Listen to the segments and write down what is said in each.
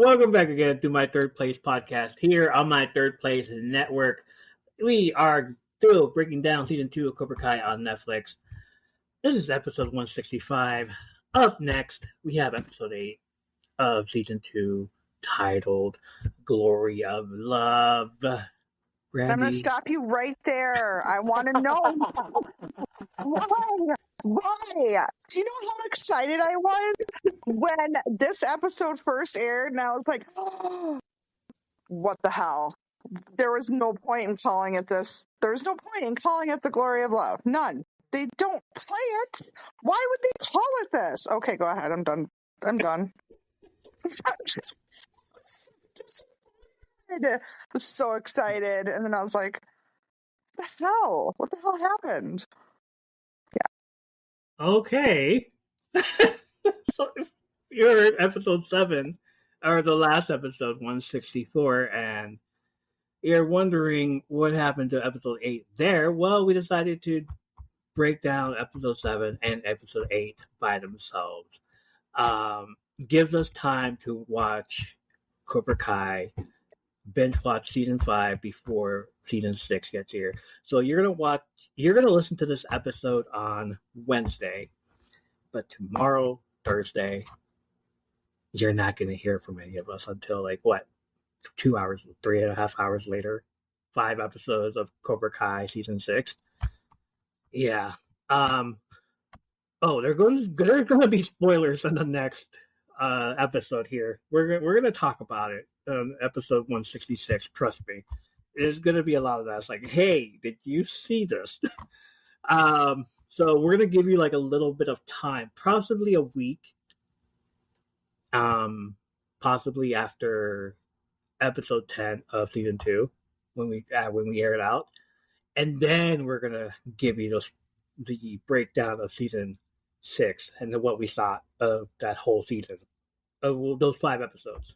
Welcome back again to my Third Place podcast here on my Third Place network. We are still breaking down season 2 of Cobra Kai on Netflix. This is episode 165. Up next, we have episode 8 of season 2 titled Glory of Love. Randy? I'm going to stop you right there. I want to know why. Do you know how excited I was when this episode first aired? And I was like, oh, what the hell? There was no point in calling it this. There's no point in calling it the Glory of Love. None. They don't play it. Why would they call it this? Okay, go ahead. I'm done. I was so excited. And then I was like, what the hell happened? Okay. So you're in episode 7, or the last episode, 164, and you're wondering what happened to episode 8 there. Well, we decided to break down episode 7 and episode 8 by themselves. Gives us time to watch Cobra Kai, binge watch season 5 before season 6 gets here. So you're gonna listen to this episode on Wednesday, but tomorrow, Thursday, you're not gonna hear from any of us until 2 hours, 3.5 hours later. 5 episodes of Cobra Kai season 6. Yeah. They're going to be spoilers in the next episode here. We're going to talk about it. Episode 166. Trust me, there's going to be a lot of that. It's like, hey, did you see this? So we're going to give you a little bit of time, possibly a week. Possibly after episode 10 of season 2 when we air it out, and then we're going to give you the breakdown of season 6 and what we thought of that whole season, of those 5 episodes.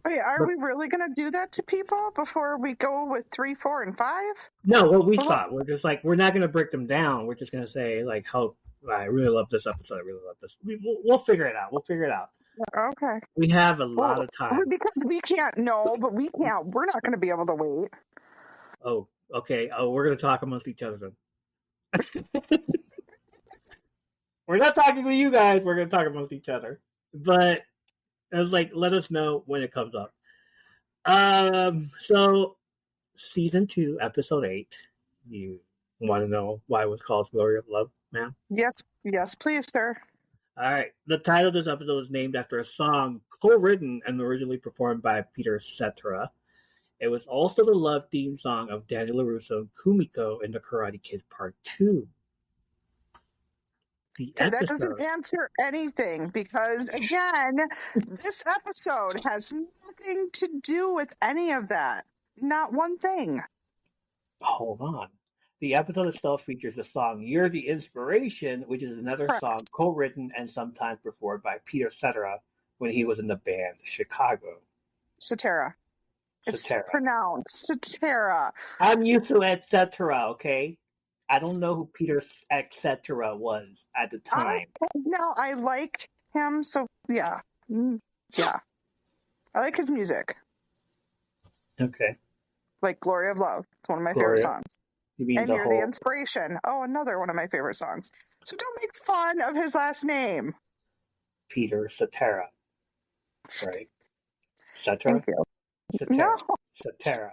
Wait, are we really going to do that to people before we go with 3, 4, and 5? No, what we thought. We're just we're not going to break them down. We're just going to say how I really love this episode. I really love this. We'll figure it out. Okay. We have a lot of time. Because we can't know, but we can't. We're not going to be able to wait. Oh, okay. Oh, we're going to talk amongst each other then. We're not talking with you guys. We're going to talk amongst each other. But let us know when it comes up. So season 2, episode 8. You want to know why it was called Glory of Love, ma'am? Yes, please, sir. All right. The title of this episode is named after a song co-written and originally performed by Peter Cetera. It was also the love theme song of Daniel LaRusso and Kumiko in The Karate Kid Part 2. That doesn't answer anything because, again, this episode has nothing to do with any of that. Not one thing. Hold on. The episode itself features the song You're the Inspiration, which is another song co-written and sometimes performed by Peter Cetera when he was in the band Chicago. Cetera. It's pronounced Cetera. I'm used to et cetera, okay? I don't know who Peter et cetera was at the time. I like him, so yeah. Yeah. I like his music. Okay. Like Glory of Love. It's one of my favorite songs. You mean and You're the Inspiration. Oh, another one of my favorite songs. So don't make fun of his last name. Peter Cetera. Right. Cetera? Thank you. Cetera. No. Cetera.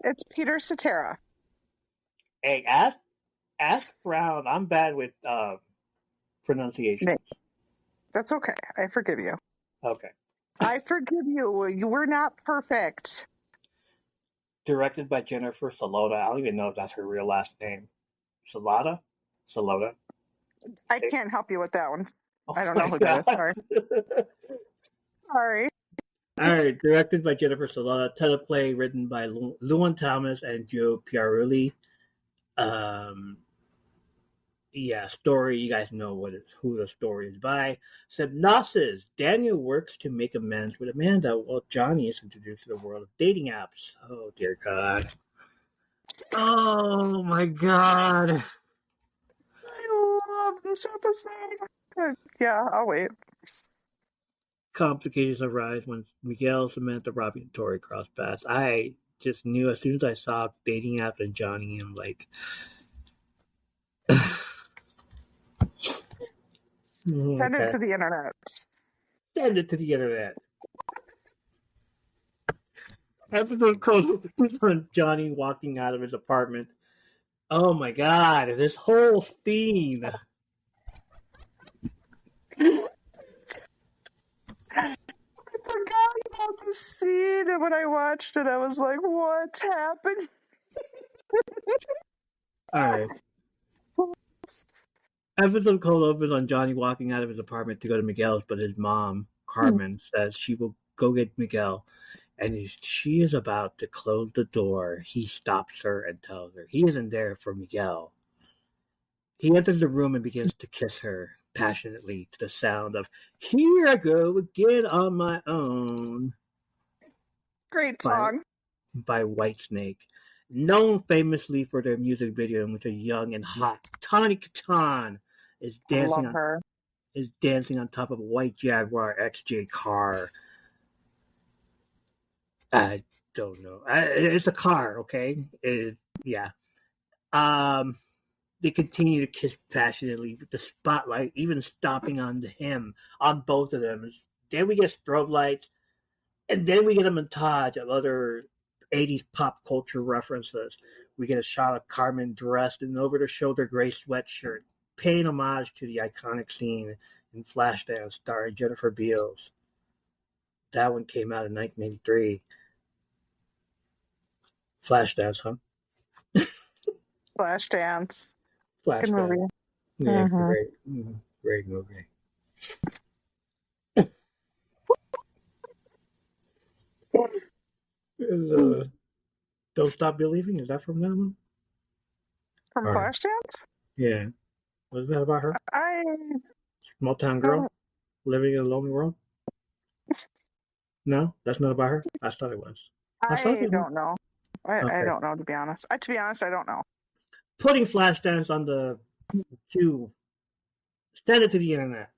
It's Peter Cetera. Hey, ask Brown. I'm bad with pronunciations. That's okay. I forgive you. Okay. I forgive you. You were not perfect. Directed by Jennifer Salota. I don't even know if that's her real last name. Salota? I can't help you with that one. Oh, I don't know who that is. Sorry. Sorry. All right. Directed by Jennifer Salota. Teleplay written by Llewyn Thomas and Joe Piarulli. Story. You guys know who the story is by. Synopsis. Daniel works to make amends with Amanda while Johnny is introduced to the world of dating apps. Oh, dear God. Oh, my God. I love this episode. Yeah, I'll wait. Complications arise when Miguel, Samantha, Robbie, and Tori cross paths. I just knew as soon as I saw dating app and Johnny, I'm like, Send it okay, to the internet. send it to the internet. Episode closes on Johnny walking out of his apartment. Oh my god, this whole scene. I forgot about the scene, and when I watched it, I was like, "What's happened?" All right. Episode cold opens on Johnny walking out of his apartment to go to Miguel's, but his mom, Carmen, says she will go get Miguel. And as she is about to close the door, he stops her and tells her he isn't there for Miguel. He enters the room and begins to kiss her passionately to the sound of "Here I Go Again on My Own" Great by, song. by Whitesnake. Known famously for their music video in which a young and hot Tawny Katan is dancing Love her. on top of a white Jaguar XJ car. I don't know. It's a car, okay? Yeah. They continue to kiss passionately with the spotlight even stopping on him, on both of them. Then we get strobe lights, and then we get a montage of other 80s pop culture references. We get a shot of Carmen dressed in an over-the-shoulder gray sweatshirt, paying homage to the iconic scene in Flashdance starring Jennifer Beals. That one came out in 1983. Flashdance, huh? Flashdance. Good Flashdance. movie. Yeah, Mhm. great movie. Don't Stop Believing, is that from that one? From Or, Flashdance? yeah. Was that about her? I Small town girl don't. living in a lonely world? No, that's not about her. I thought it was. I thought I it was. don't know. I Okay. don't know, to be honest. To be honest, I don't know. Putting Flashdance on the queue. Send it to the internet.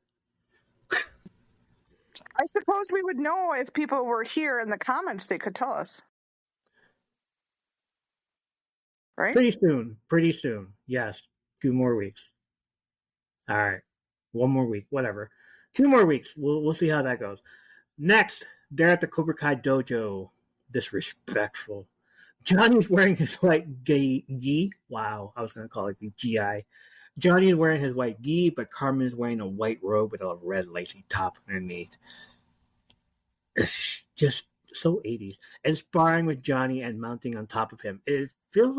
I suppose we would know if people were here in the comments. They could tell us, right? Pretty soon. Yes. 2 more weeks. All right. 1 more week. Whatever. 2 more weeks. We'll see how that goes. Next, they're at the Cobra Kai dojo. Disrespectful. Johnny's wearing his white gi. Wow, I was going to call it the GI. Johnny is wearing his white gi, but Carmen is wearing a white robe with a red lacy top underneath. It's just so 80s. And sparring with Johnny and mounting on top of him. It doesn't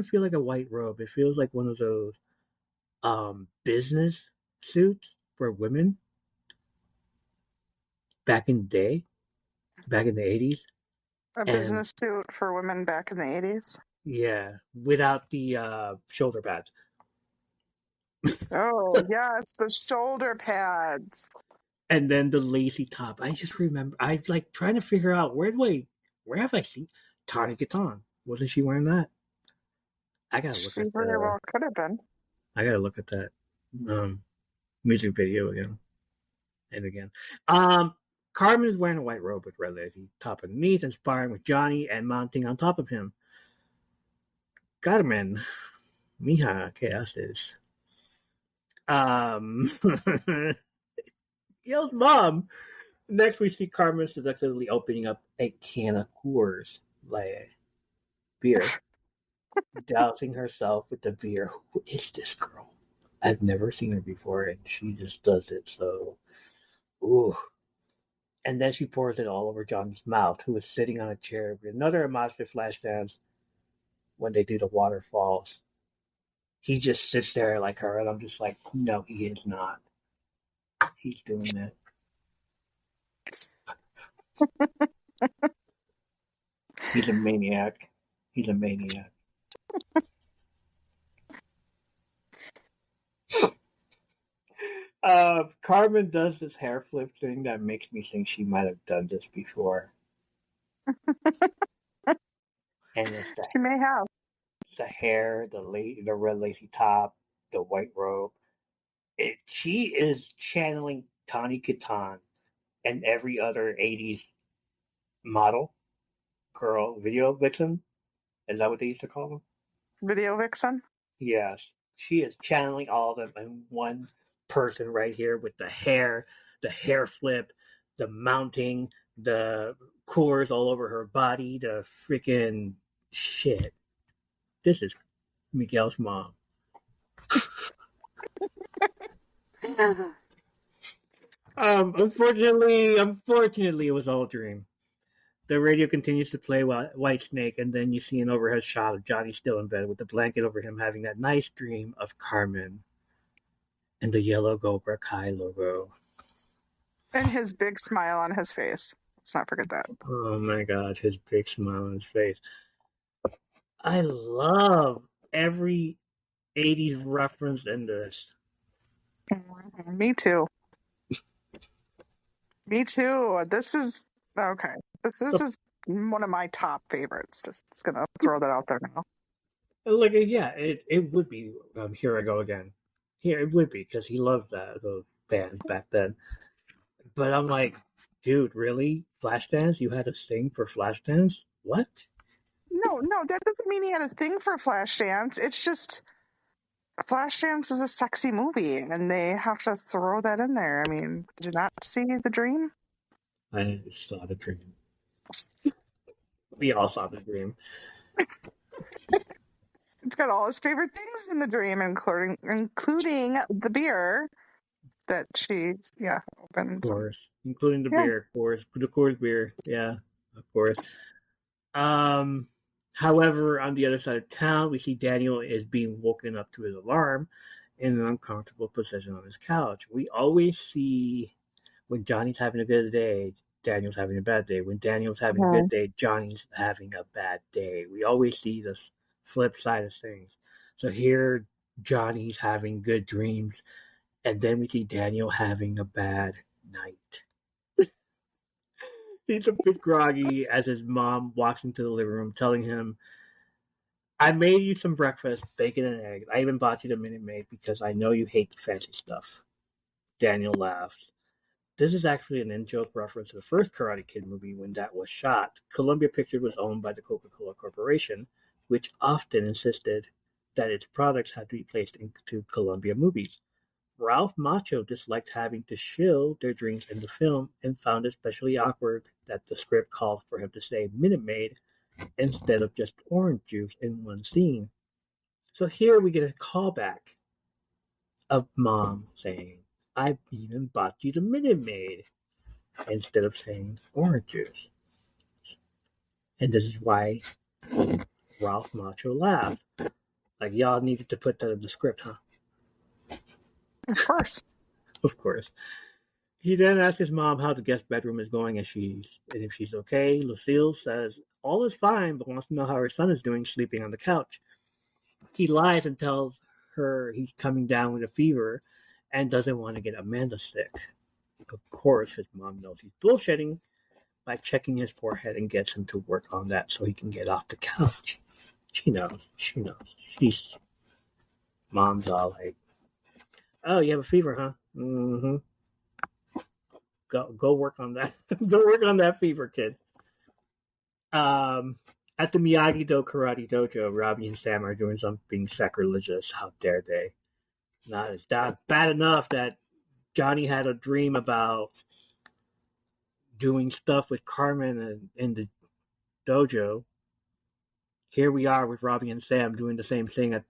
feel like a white robe. It feels like one of those business suits for women back in the day, back in the 80s. A And business suit for women back in the 80s. yeah, without the shoulder pads. Oh, yes, the shoulder pads. And then the lacy top. I just remember I like trying to figure out where have I seen Tawny Katan? Wasn't she wearing that? I gotta look She at very well could have been. that music video again and again. Carmen is wearing a white robe with red lacy top underneath, and sparring with Johnny and mounting on top of him. Carmen, mija, ¿qué haces? Yells mom. Next, we see Carmen seductively opening up a can of Coors Light beer, dousing herself with the beer. Who is this girl? I've never seen her before, and she just does it so. Ooh. And then she pours it all over Johnny's mouth, who is sitting on a chair with another homage to Flashdance when they do the waterfalls. He just sits there like her, and I'm just like, no, he is not. He's doing it. He's a maniac. He's a maniac. Carmen does this hair flip thing that makes me think she might have done this before. And it's She may have. the hair, the red lacy top, the white robe. She is channeling Tawny Katan and every other 80s model, girl, video vixen. Is that what they used to call them? Video vixen. Yes. She is channeling all of them in one person right here with the hair flip, the mounting, the cores all over her body, the freaking shit. This is Miguel's mom. Unfortunately, it was all a dream. The radio continues to play White Snake, and then you see an overhead shot of Johnny still in bed with the blanket over him, having that nice dream of Carmen and the yellow Cobra Kai logo. And his big smile on his face. Let's not forget that. Oh my God, his big smile on his face. I love every 80s reference in this. Me too. Me too. This is okay. This is one of my top favorites. Just gonna throw that out there now. Like, yeah, it would be. Here I go again. Here it would be because he loved those bands back then. But I'm like, dude, really? Flashdance? You had a thing for Flashdance? What? No, that doesn't mean he had a thing for Flashdance. It's just Flashdance is a sexy movie, and they have to throw that in there. I mean, did you not see The Dream? I saw the dream. We all saw the dream. It's got all his favorite things in The Dream, including the beer that she opened. Of course. Including the beer, of course. The Coors beer. Yeah, of course. However, on the other side of town, we see Daniel is being woken up to his alarm in an uncomfortable position on his couch. We always see when Johnny's having a good day, Daniel's having a bad day. When Daniel's having a good day, Johnny's having a bad day. We always see this flip side of things. So here, Johnny's having good dreams, and then we see Daniel having a bad night. He's a bit groggy as his mom walks into the living room telling him, I made you some breakfast, bacon and eggs. I even bought you the Minute Maid because I know you hate the fancy stuff. Daniel laughs. This is actually an in-joke reference to the first Karate Kid movie when that was shot. Columbia Pictures was owned by the Coca-Cola Corporation, which often insisted that its products had to be placed into Columbia movies. Ralph Macchio disliked having to shill their drinks in the film and found it especially awkward that the script called for him to say Minute Maid instead of just orange juice in one scene. So here we get a callback of Mom saying, I even bought you the Minute Maid instead of saying orange juice. And this is why Ralph Macchio laughed. Like, y'all needed to put that in the script, huh? Of course. Of course. He then asks his mom how the guest bedroom is going and if she's okay. Lucille says all is fine, but wants to know how her son is doing sleeping on the couch. He lies and tells her he's coming down with a fever and doesn't want to get Amanda sick. Of course, his mom knows he's bullshitting by checking his forehead and gets him to work on that so he can get off the couch. She knows. Mom's all like, oh, you have a fever, huh? Mm-hmm. Go work on that. Go work on that fever, kid. At the Miyagi-Do Karate Dojo, Robbie and Sam are doing something sacrilegious. How dare they? It's not bad enough that Johnny had a dream about doing stuff with Carmen in the dojo. Here we are with Robbie and Sam doing the same thing at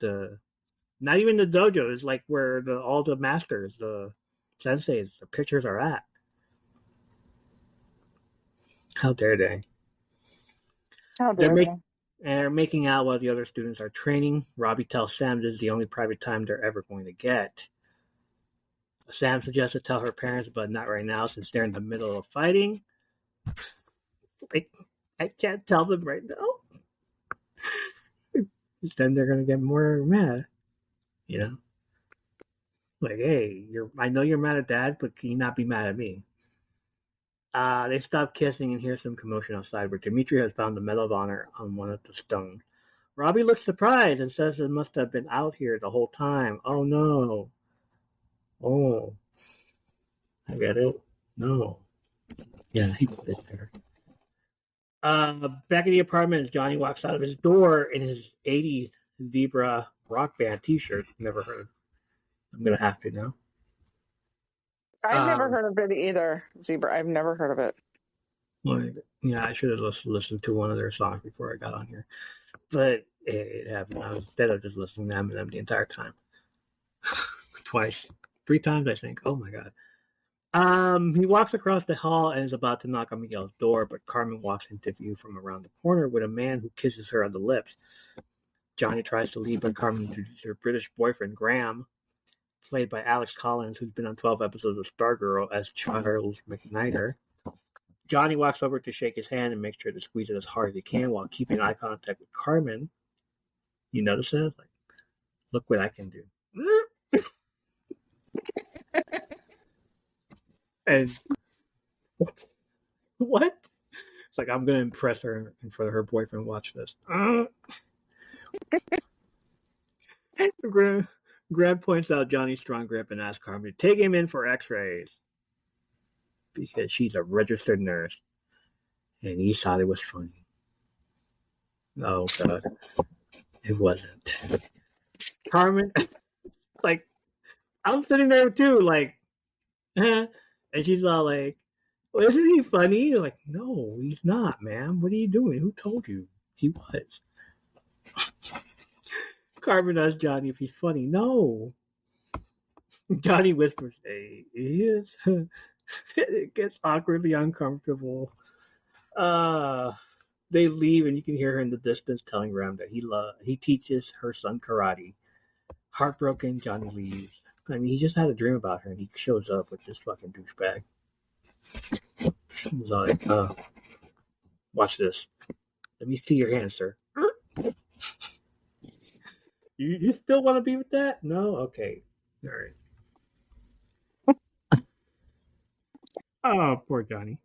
not even the dojo. It's like where all the masters, the senseis, the pictures are at. How dare they? They're making out while the other students are training. Robbie tells Sam this is the only private time they're ever going to get. Sam suggests to tell her parents, but not right now since they're in the middle of fighting. I can't tell them right now. Then they're going to get more mad. You know? Like, hey, I know you're mad at Dad, but can you not be mad at me? They stop kissing and hear some commotion outside where Dimitri has found the Medal of Honor on one of the stones. Robbie looks surprised and says it must have been out here the whole time. Oh no. Oh. I get it. No. Yeah, he put it there. Back in the apartment, Johnny walks out of his door in his 80s Zebra rock band t-shirt. Never heard of it. I'm going to have to now. I've never heard of it either, Zebra. I've never heard of it. Yeah, I should have listened to one of their songs before I got on here. But it happened. I was instead of just listening to them the entire time. Twice. 3 times, I think. Oh my god. He walks across the hall and is about to knock on Miguel's door, but Carmen walks into view from around the corner with a man who kisses her on the lips. Johnny tries to leave, but Carmen introduces her British boyfriend, Graham, played by Alex Collins, who's been on 12 episodes of Stargirl as Charles McNider. Johnny walks over to shake his hand and makes sure to squeeze it as hard as he can while keeping eye contact with Carmen. You notice that? Like, look what I can do. And what? It's like, I'm going to impress her in front of her boyfriend. Watch this. Grab points out Johnny's strong grip and asks Carmen to take him in for x-rays because she's a registered nurse. And he thought it was funny. Oh, God. It wasn't. Carmen, like, I'm sitting there too, like, and she's all like, well, isn't he funny? Like, no, he's not, ma'am. What are you doing? Who told you he was? Carmen asks Johnny if he's funny. No. Johnny whispers, hey, he is. It gets awkwardly uncomfortable. They leave, and you can hear her in the distance telling Graham that he teaches her son karate. Heartbroken, Johnny leaves. I mean, he just had a dream about her, and he shows up with this fucking douchebag. He's like, watch this. Let me see your hand, sir. You still want to be with that? No? Okay. All right. Oh, poor Johnny.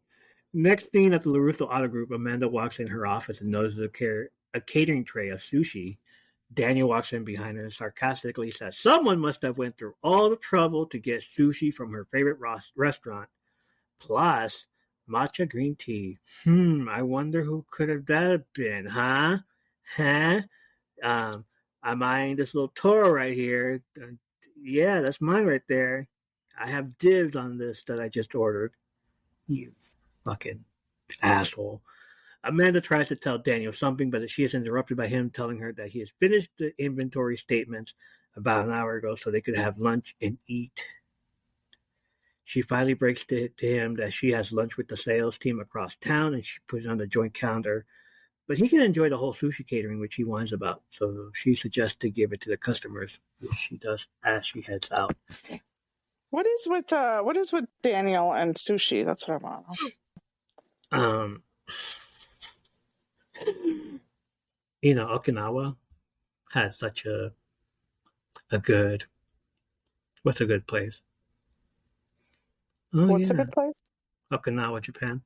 Next scene at the LaRusso Auto Group, Amanda walks in her office and notices a catering tray of sushi. Daniel walks in behind her and sarcastically says, someone must have went through all the trouble to get sushi from her favorite restaurant. Plus, matcha green tea. I wonder who could have that been, huh? Huh? I'm eyeing this little Toro right here. Yeah, that's mine right there. I have dibs on this that I just ordered. You fucking asshole. Amanda tries to tell Daniel something, but she is interrupted by him telling her that he has finished the inventory statements about an hour ago so they could have lunch and eat. She finally breaks to him that she has lunch with the sales team across town and she puts it on the joint calendar. But he can enjoy the whole sushi catering, which he whines about. So she suggests to give it to the customers, which she does as she heads out. What is with Daniel and sushi? That's what I want to know. Okinawa has such a good. What's a good place? Oh, what's a good place? Okinawa, Japan.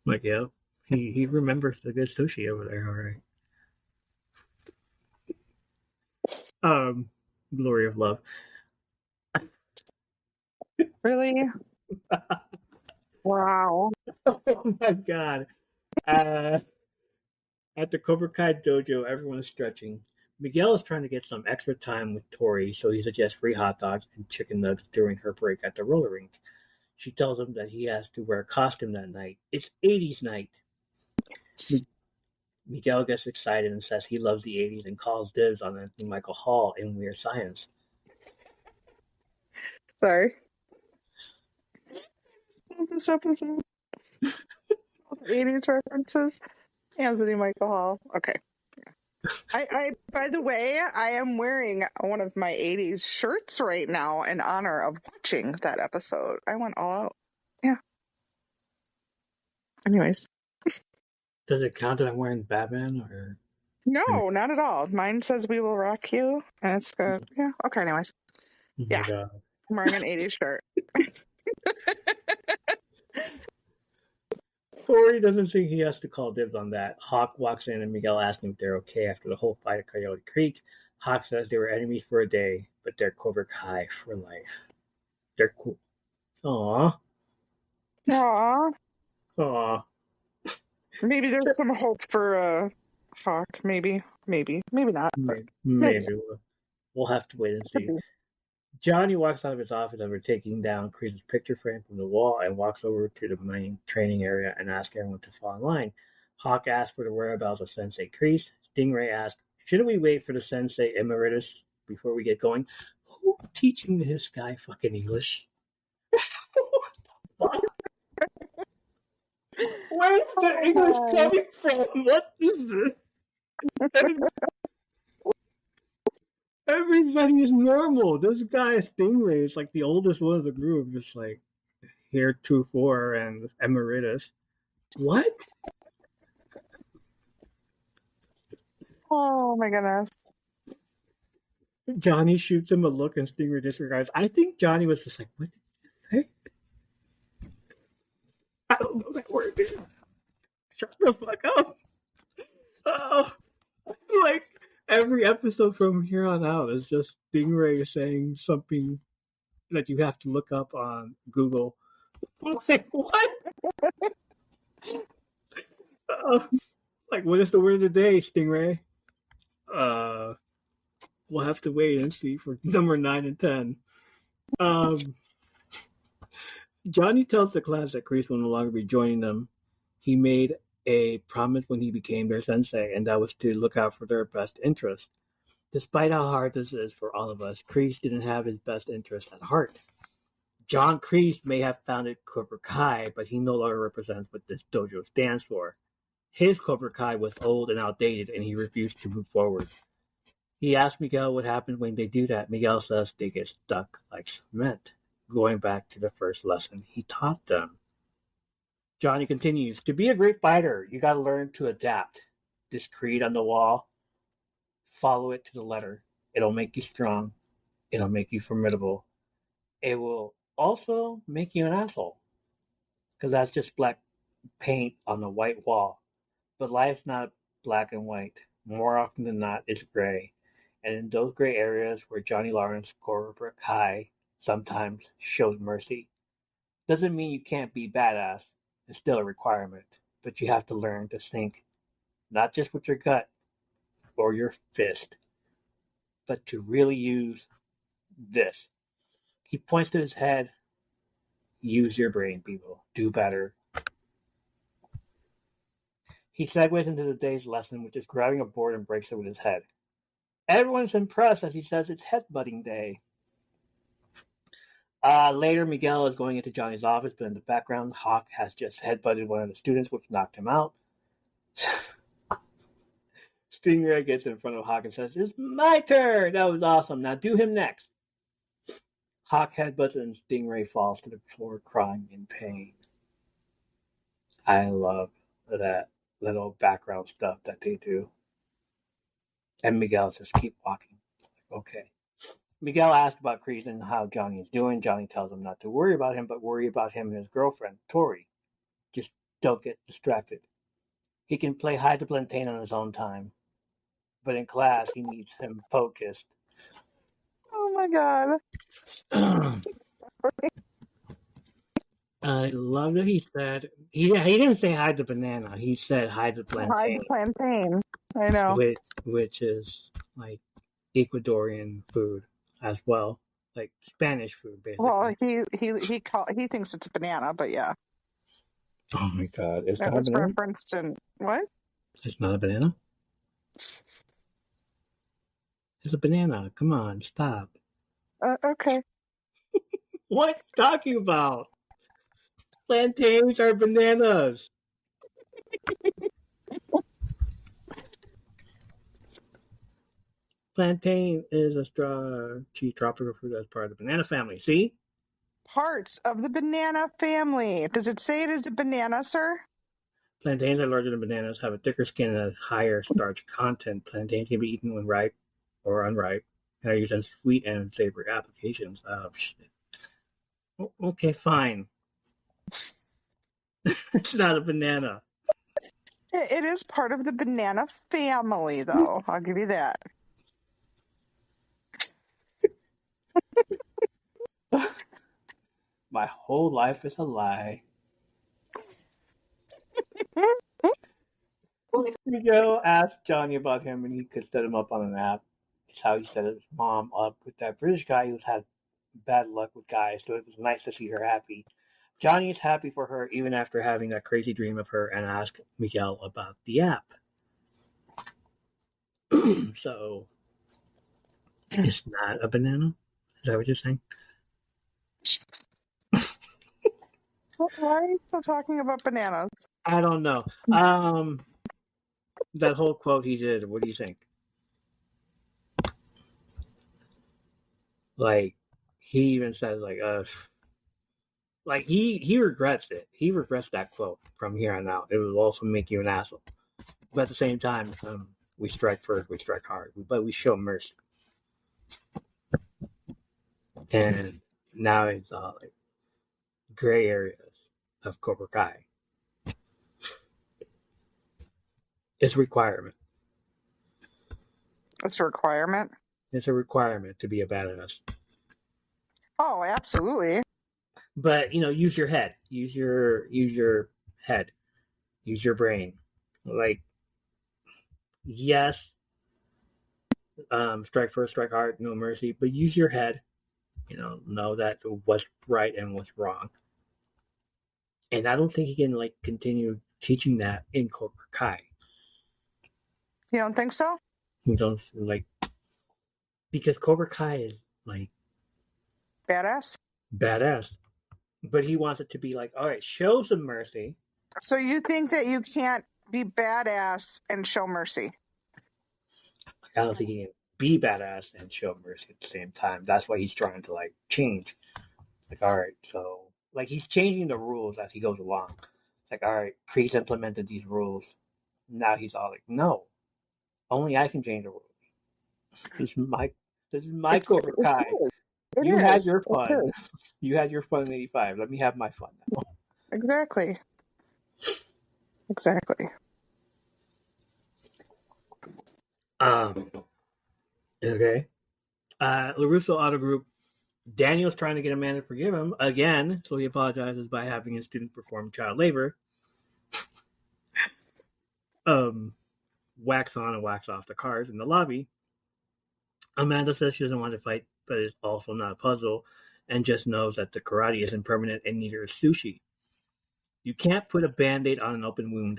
Like, yeah, he remembers the good sushi over there, all right. Glory of Love. Really? Wow. Oh my god. At the Cobra Kai dojo, everyone's stretching. Miguel is trying to get some extra time with Tori, so he suggests free hot dogs and chicken nuggets during her break at the roller rink. She tells him that he has to wear a costume that night. It's 80s night. Miguel gets excited and says he loves the 80s and calls dibs on Anthony Michael Hall in Weird Science. Sorry. This episode. 80s references. Anthony Michael Hall. Okay. I by the way, I am wearing one of my 80s shirts right now in honor of watching that episode. I went all out. Yeah. Anyways. Does it count that I'm wearing Batman or? No, not at all. Mine says "We Will Rock You," and it's good. Yeah. Okay. Anyways. Oh yeah. God. I'm wearing an 80s shirt. Tori doesn't think he has to call dibs on that. Hawk walks in and Miguel asks him if they're okay after the whole fight at Coyote Creek. Hawk says they were enemies for a day, but they're Cobra Kai for life. They're cool. Aw. Aw. Aw. Maybe there's some hope for Hawk. Maybe not. But Maybe we'll have to wait and could see. be. Johnny walks out of his office after taking down Chris's picture frame from the wall and walks over to the main training area and asks everyone to fall in line. Hawk asks for the whereabouts of Sensei Kreese. Stingray asks, shouldn't we wait for the Sensei Emeritus before we get going? Who's teaching this guy fucking English? What? Where's the English coming from? What is this? Everybody is normal. This guy Stingray is like the oldest one of the group, just like heretofore and emeritus. What? Oh my goodness. Johnny shoots him a look and Stingray disregards. I think Johnny was just like, what did you say? I don't know that word, dude. Shut the fuck up. Oh, like every episode from here on out is just Stingray saying something that you have to look up on Google. I was like, what? Like, what is the word of the day, Stingray? We'll have to wait and see for number 9 and 10. Johnny tells the class that Kreese will no longer be joining them. He made a promise when he became their sensei, and that was to look out for their best interest. Despite how hard this is for all of us, Kreese didn't have his best interest at heart. John Kreese may have founded Cobra Kai, but he no longer represents what this dojo stands for. His Cobra Kai was old and outdated, and he refused to move forward. He asked Miguel what happens when they do that. Miguel says they get stuck like cement, going back to the first lesson he taught them. Johnny continues, to be a great fighter, you gotta learn to adapt. This creed on the wall, follow it to the letter. It'll make you strong. It'll make you formidable. It will also make you an asshole. Because that's just black paint on the white wall. But life's not black and white. More often than not, it's gray. And in those gray areas where Johnny Lawrence Cobra Kai sometimes shows mercy, doesn't mean you can't be badass. It's still a requirement. But you have to learn to think, not just with your gut or your fist, but to really use this. He points to his head. Use your brain, people. Do better. He segues into the day's lesson, which is grabbing a board and breaks it with his head. Everyone's impressed as he says it's headbutting day. Later, Miguel is going into Johnny's office, but in the background, Hawk has just headbutted one of the students, which knocked him out. Stingray gets in front of Hawk and says, it's my turn! That was awesome. Now do him next. Hawk headbutts and Stingray falls to the floor crying in pain. I love that little background stuff that they do. And Miguel just keep walking. Okay. Miguel asks about Kreese and how Johnny is doing. Johnny tells him not to worry about him, but worry about him and his girlfriend, Tori. Just don't get distracted. He can play hide the plantain on his own time. But in class, he needs him focused. Oh my god. I love that he said, he didn't say hide the banana. He said hide the plantain. Hide the plantain. I know. Which is like Ecuadorian food as well. Like Spanish food, basically. Well, he thinks it's a banana, but yeah. Oh my god. It's That not was a banana? referenced in what? It's not a banana? It's a banana. Come on, stop. Okay. What are you talking about? Plantains are bananas. Plantain is a tropical fruit that's part of the banana family. See? Parts of the banana family. Does it say it is a banana, sir? Plantains are larger than bananas, have a thicker skin, and a higher starch content. Plantains can be eaten when ripe or unripe, and are used in sweet and savory applications. Oh, shit. Okay, fine. It's not a banana. It is part of the banana family, though. I'll give you that. My whole life is a lie. Miguel asked Johnny about him and he could set him up on an app. It's how he set his mom up with that British guy who's had bad luck with guys, so it was nice to see her happy. Johnny is happy for her even after having that crazy dream of her and asked Miguel about the app. So, it's not a banana? Is that what you're saying? Why are you still talking about bananas? I don't know. That whole quote he did, what do you think? Like, he even says, like he regrets it. He regrets that quote from here on out. It will also make you an asshole. But at the same time, we strike first, we strike hard, but we show mercy. And now it's like gray areas of Cobra Kai. It's a requirement. It's a requirement. It's a requirement to be a badass. Oh, absolutely. But use your head. Use your head. Use your brain. Like, yes, strike first, strike hard, no mercy. But use your head. Know that what's right and what's wrong. And I don't think he can continue teaching that in Cobra Kai. You don't think so? You don't because Cobra Kai is Badass? badass. But he wants it to be all right, show some mercy. So you think that you can't be badass and show mercy? I don't think he can be badass and show mercy at the same time. That's why he's trying to change. All right, so he's changing the rules as he goes along. It's all right, Kreese implemented these rules. Now he's all no, only I can change the rules. This is my Cobra Kai. You had your fun. You had your fun in '85. Let me have my fun now. Exactly. Okay. LaRusso Auto Group. Daniel's trying to get Amanda to forgive him again, so he apologizes by having his student perform child labor. Wax on and wax off the cars in the lobby. Amanda says she doesn't want to fight, but it's also not a puzzle, and just knows that the karate isn't permanent and neither is sushi. You can't put a band-aid on an open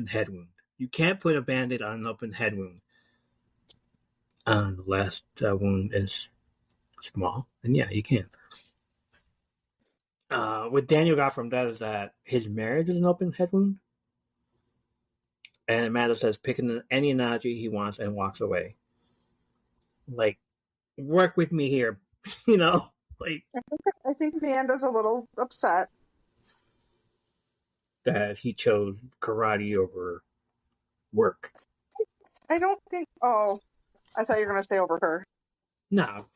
head wound. You can't put a band-aid on an open head wound. The last wound is small, and yeah, you can. What Daniel got from that is that his marriage is an open head wound. And Amanda says, picking any analogy he wants and walks away. Work with me here, I think Amanda's a little upset that he chose karate over work. I don't think. Oh, I thought you were gonna say over her. No,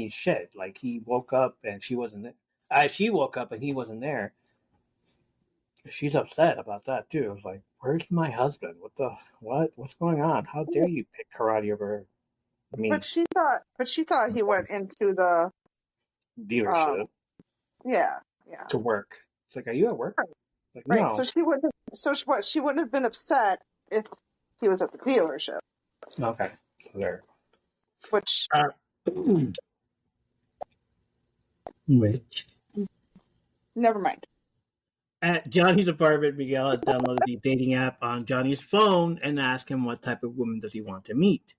shit. He woke up and she wasn't there. She woke up and he wasn't there. She's upset about that too. I was like, "Where's my husband? What's going on? How dare you pick karate over her?" But she thought he went into the dealership. Yeah. To work. It's are you at work? Right. No. So she wouldn't. So what? She wouldn't have been upset if he was at the dealership. Okay. There. Which. Which. Never mind. At Johnny's apartment, Miguel had downloaded the dating app on Johnny's phone and asked him what type of woman does he want to meet.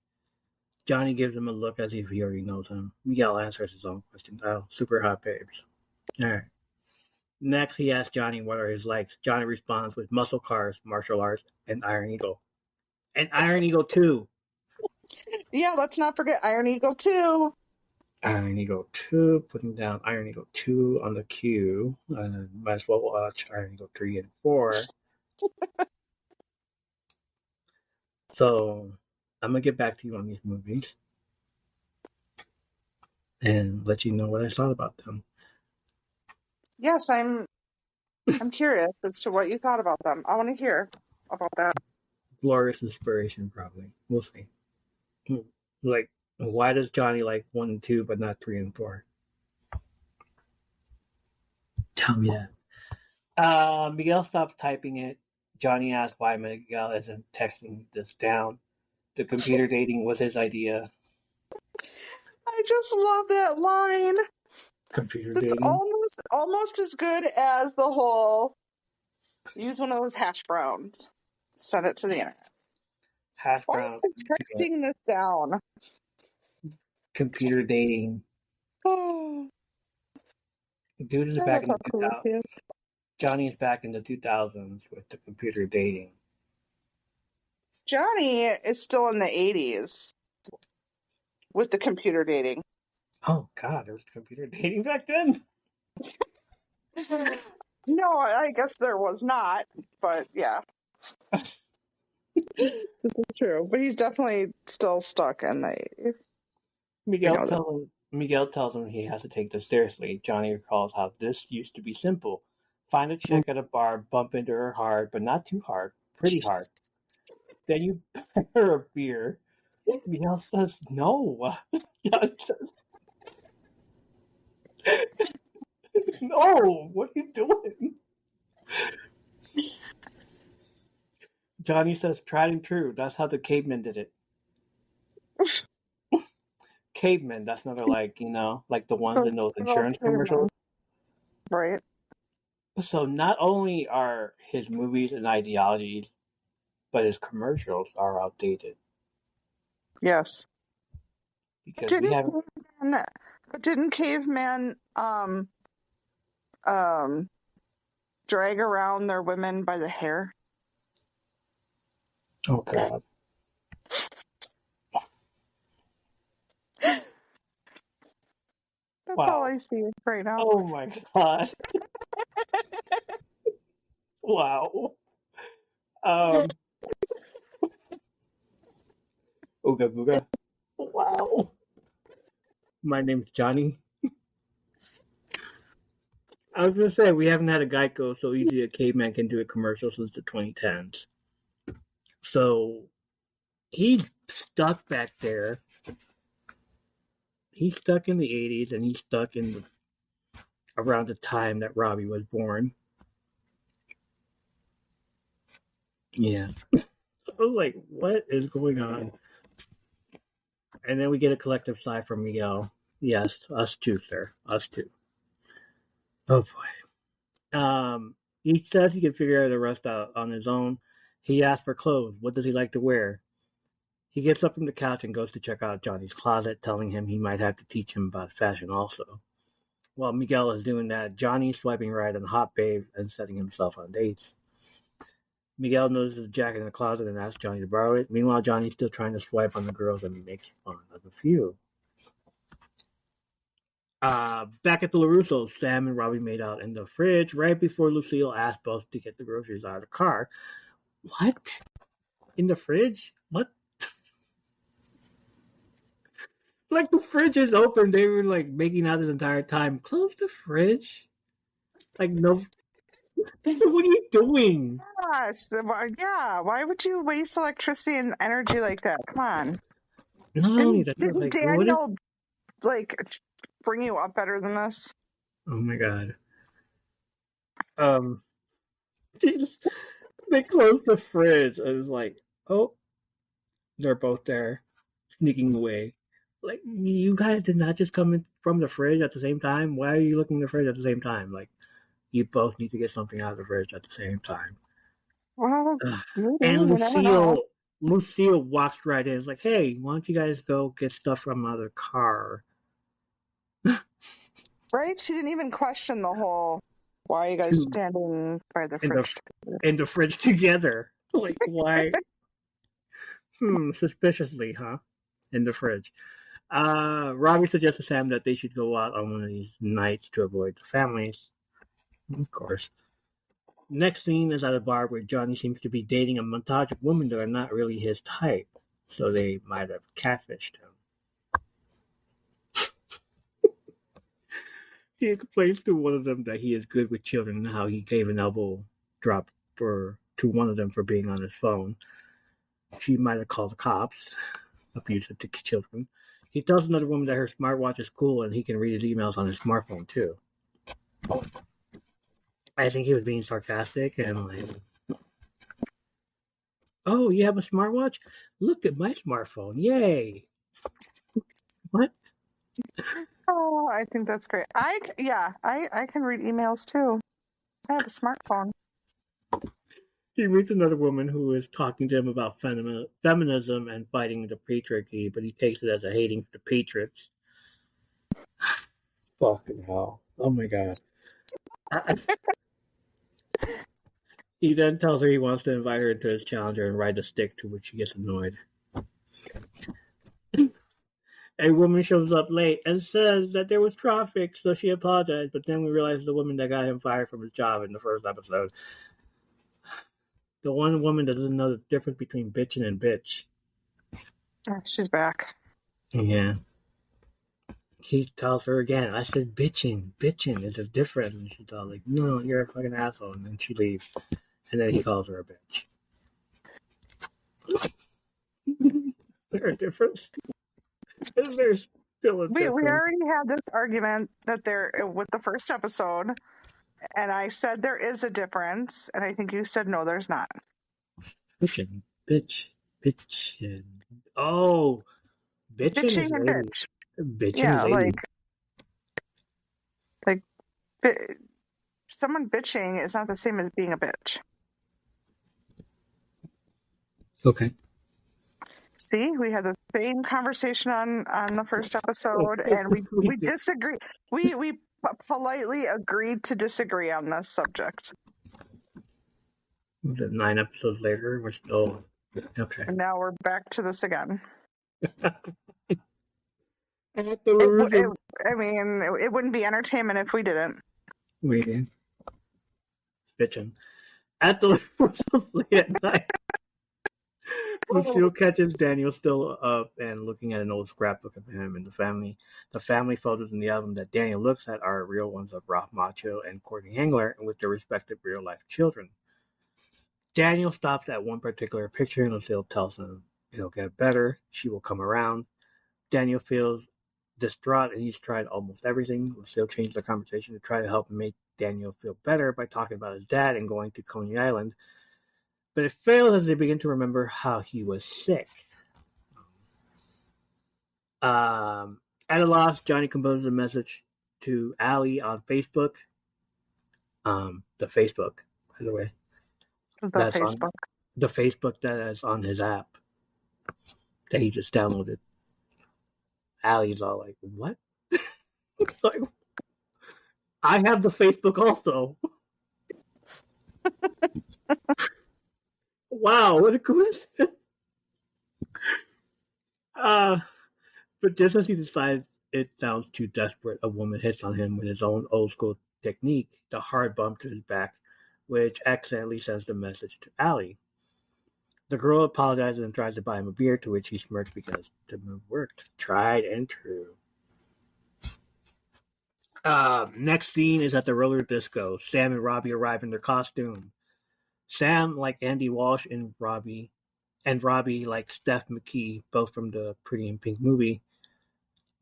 Johnny gives him a look as if he already knows him. Miguel answers his own question. Oh, super hot babes. All right. Next, he asks Johnny what are his likes. Johnny responds with muscle cars, martial arts, and Iron Eagle. And Iron Eagle 2. Yeah, let's not forget Iron Eagle 2. Iron Eagle 2, putting down Iron Eagle 2 on the queue. Might as well watch Iron Eagle 3 and 4. So, I'm going to get back to you on these movies and let you know what I thought about them. Yes, I'm curious as to what you thought about them. I want to hear about that. Glorious inspiration, probably. We'll see. Why does Johnny like 1 and 2 but not 3 and 4? Tell me that. Miguel stops typing it. Johnny asks why Miguel isn't texting this down. The computer dating was his idea. I just love that line. Computer It's dating? almost as good as the whole use one of those hash browns. Send it to the internet. Hash Why brown. am I texting this down? Computer dating. Oh, Dude is I back love in how the cool 2000s. he is. Johnny is back in the 2000s with the computer dating. Johnny is still in the 80s with the computer dating. Oh God, there was computer dating back then. No, I guess there was not, but yeah. This is true. But he's definitely still stuck in the 80s. Miguel tells him he has to take this seriously. Johnny recalls how this used to be simple. Find a chick at a bar, bump into her hard, but not too hard, pretty hard. Then you buy her a beer. Miguel says no. Johnny says, no, what are you doing? Johnny says tried and true. That's how the cavemen did it. Cavemen, that's another like the ones in those insurance commercials. Right. So not only are his movies and ideologies, but his commercials are outdated. Yes. Because we have Didn't cavemen drag around their women by the hair? oh God. That's Wow. all I see right now. Oh my God. Wow. Ooga booga. Wow. My name's Johnny. I was gonna say we haven't had a Geico so easy a caveman can do a commercial since the 2010s. So he's stuck back there. He's stuck in the 80s and he's stuck in around the time that Robbie was born. Yeah. I was like, what is going on? And then we get a collective sigh from Miguel. Yes, us too, sir. Us too. Oh boy. He says he can figure the rest out on his own. He asks for clothes. What does he like to wear? He gets up from the couch and goes to check out Johnny's closet, telling him he might have to teach him about fashion also. While Miguel is doing that, Johnny's swiping right on Hot Babe and setting himself on dates. Miguel notices a jacket in the closet and asks Johnny to borrow it. Meanwhile, Johnny's still trying to swipe on the girls and makes fun of a few. Back at the LaRussos, Sam and Robbie made out in the fridge right before Lucille asked both to get the groceries out of the car. What? In the fridge? What? Like the fridge is open. They were like making out this entire time. Close the fridge. Like no. What are you doing? Gosh, yeah. Why would you waste electricity and energy like that? Come on. Not only that, Didn't like Daniel bring you up better than this? Oh my God. They closed the fridge. I was like, oh, they're both there, sneaking away. Like, you guys did not just come in from the fridge at the same time. Why are you looking in the fridge at the same time? Like, you both need to get something out of the fridge at the same time. Well, and Lucille walks right in. It's like, hey, why don't you guys go get stuff from another car? Right? She didn't even question the whole, why are you guys standing by the fridge? In the fridge together. Like, why? Suspiciously, huh? In the fridge. Robbie suggests to Sam that they should go out on one of these nights to avoid the families. Of course. Next scene is at a bar where Johnny seems to be dating a montage of women that are not really his type, so they might have catfished him. He explains to one of them that he is good with children and how he gave an elbow drop to one of them for being on his phone. She might have called the cops, abusive to children. He tells another woman that her smartwatch is cool and he can read his emails on his smartphone too. I think he was being sarcastic and like, oh, you have a smartwatch? Look at my smartphone. Yay. What? Oh, I think that's great. I can read emails too. I have a smartphone. He meets another woman who is talking to him about feminism and fighting the patriarchy, but he takes it as a hating the patriots. Fucking hell. Oh my god. He then tells her he wants to invite her into his challenger and ride the stick, to which she gets annoyed. A woman shows up late and says that there was traffic, so she apologized, but then we realize the woman that got him fired from his job in the first episode. The one woman that doesn't know the difference between bitching and bitch. She's back. Yeah. He tells her again, I said bitching. Bitching is a difference. And she's all like, no, you're a fucking asshole. And then she leaves. And then he calls her a bitch. Is there a difference? Is there still a difference? We already had this argument that there with the first episode, and I said there is a difference, and I think you said no, there's not. Bitching. Bitching. Oh, bitching is And lady. bitch. Bitching is lady. Like someone bitching is not the same as being a bitch. Okay. See, we had the same conversation on the first episode, and we disagree. We politely agreed to disagree on this subject. Was it 9 episodes later? We're still okay. And now we're back to this again. I mean, it wouldn't be entertainment if we didn't. We did. Bitching. At the late at night, Lucille catches Daniel still up and looking at an old scrapbook of him and the family. The family photos in the album that Daniel looks at are real ones of Ralph Macchio and Courtney Hengler with their respective real-life children. Daniel stops at one particular picture and Lucille tells him it'll get better. She will come around. Daniel feels distraught and he's tried almost everything. Lucille changed the conversation to try to help make Daniel feel better by talking about his dad and going to Coney Island. But it fails as they begin to remember how he was sick. At a loss, Johnny composes a message to Allie on Facebook. The Facebook, by the way. The Facebook that is on his app that he just downloaded. Allie's all like, what? Like, I have the Facebook also. Wow, what a coincidence. But just as he decides it sounds too desperate, a woman hits on him with his own old school technique, the hard bump to his back, which accidentally sends the message to Allie. The girl apologizes and tries to buy him a beer, to which he smirks because the move worked. Tried and true. Next scene is at the roller disco. Sam and Robbie arrive in their costume. Sam, like Andy Walsh and Robbie, like Steph McKee, both from the Pretty in Pink movie.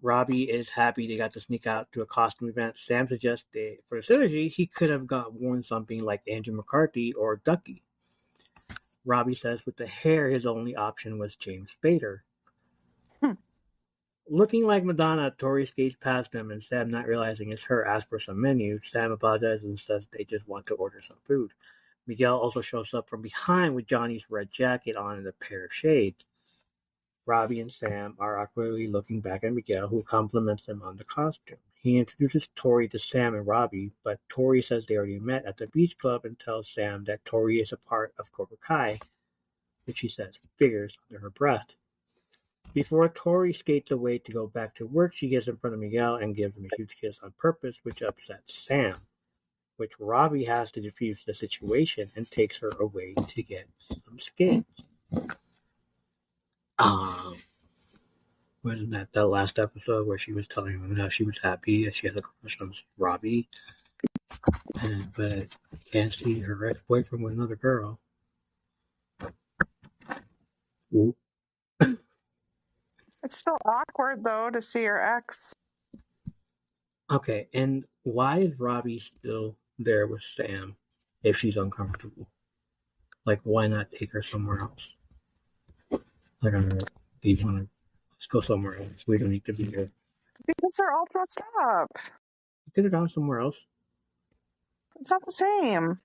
Robbie is happy they got to sneak out to a costume event. Sam suggests that for the synergy, he could have worn something like Andrew McCarthy or Ducky. Robbie says with the hair, his only option was James Spader. Looking like Madonna, Tori skates past them, and Sam, not realizing it's her, asks for some menu. Sam apologizes and says they just want to order some food. Miguel also shows up from behind with Johnny's red jacket on and a pair of shades. Robbie and Sam are awkwardly looking back at Miguel, who compliments them on the costume. He introduces Tori to Sam and Robbie, but Tori says they already met at the beach club and tells Sam that Tori is a part of Cobra Kai, which she says figures under her breath. Before Tori skates away to go back to work, she gets in front of Miguel and gives him a huge kiss on purpose, which upsets Sam, which Robbie has to defuse the situation and takes her away to get some skates. Wasn't that the last episode where she was telling him how she was happy that she had a crush on Robbie, but can't see her ex-boyfriend with another girl? Ooh. It's still awkward, though, to see your ex. Okay, and why is Robbie still there with Sam if she's uncomfortable. Like, why not take her somewhere else? Like, I don't know, you want to let's go somewhere else. We don't need to be here. Because they're all dressed up. You could have gone somewhere else. It's not the same.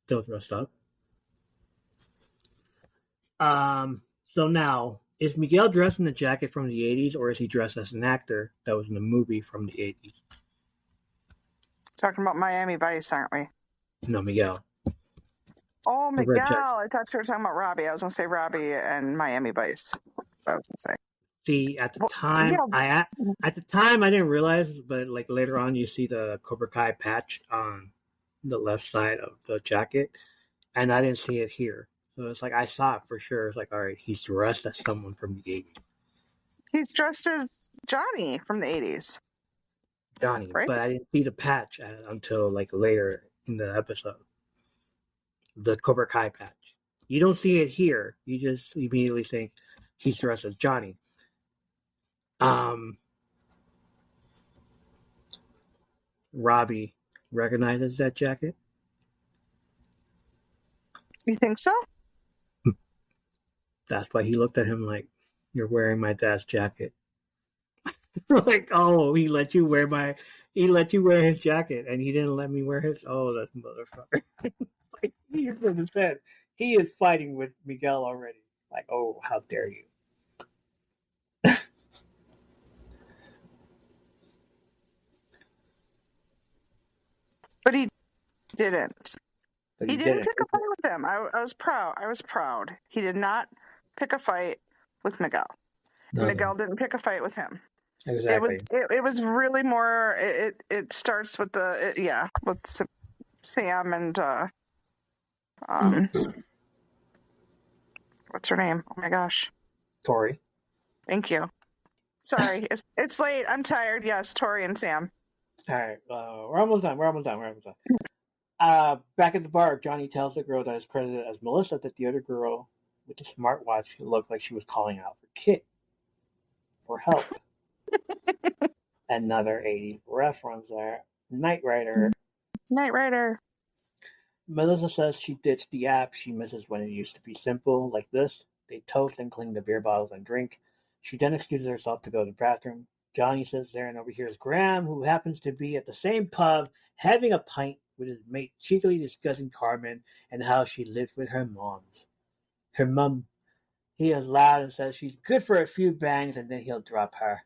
Still dressed up. So now, is Miguel dressed in a jacket from the 80s, or is he dressed as an actor that was in a movie from the 80s? Talking about Miami Vice, aren't we? No, Miguel. Oh, The red Miguel. jacket. I thought you were talking about Robbie. I was going to say Robbie and Miami Vice. I was going to say. See, at the Well, time, yeah. I didn't realize, but like later on, you see the Cobra Kai patch on the left side of the jacket, and I didn't see it here. So it's like I saw it for sure. It's like, all right, he's dressed as someone from the 80s. He's dressed as Johnny from the 80s. Johnny, right? but I didn't see the patch until like later in the episode. The Cobra Kai patch. You don't see it here. You just immediately think he's dressed as Johnny. Robbie recognizes that jacket. You think so? That's why he looked at him like, "You're wearing my dad's jacket." Like, oh, he let you wear his jacket, and he didn't let me wear his. Oh, that motherfucker! Like he said, he is fighting with Miguel already. Like, oh, how dare you! But he didn't. But He didn't pick a fight with him. I was proud. I was proud. He did not pick a fight with Miguel. No. Miguel didn't pick a fight with him. Exactly. It was really more. It starts with with Sam and what's her name? Oh my gosh. Tori. Thank you. Sorry, it's late. I'm tired. Yes, Tori and Sam. All right, we're almost done. Back at the bar, Johnny tells the girl that is credited as Melissa that the other girl with the smartwatch looked like she was calling out for Kit for help. Another 80s reference there. Knight Rider. Melissa says she ditched the app. She misses when it used to be simple like this. They toast and clean the beer bottles and drink. She then excuses herself to go to the bathroom. Johnny sits there and overhears Graham, who happens to be at the same pub, having a pint with his mate, cheekily discussing Carmen and how she lives with her mom. He is loud and says she's good for a few bangs and then he'll drop her.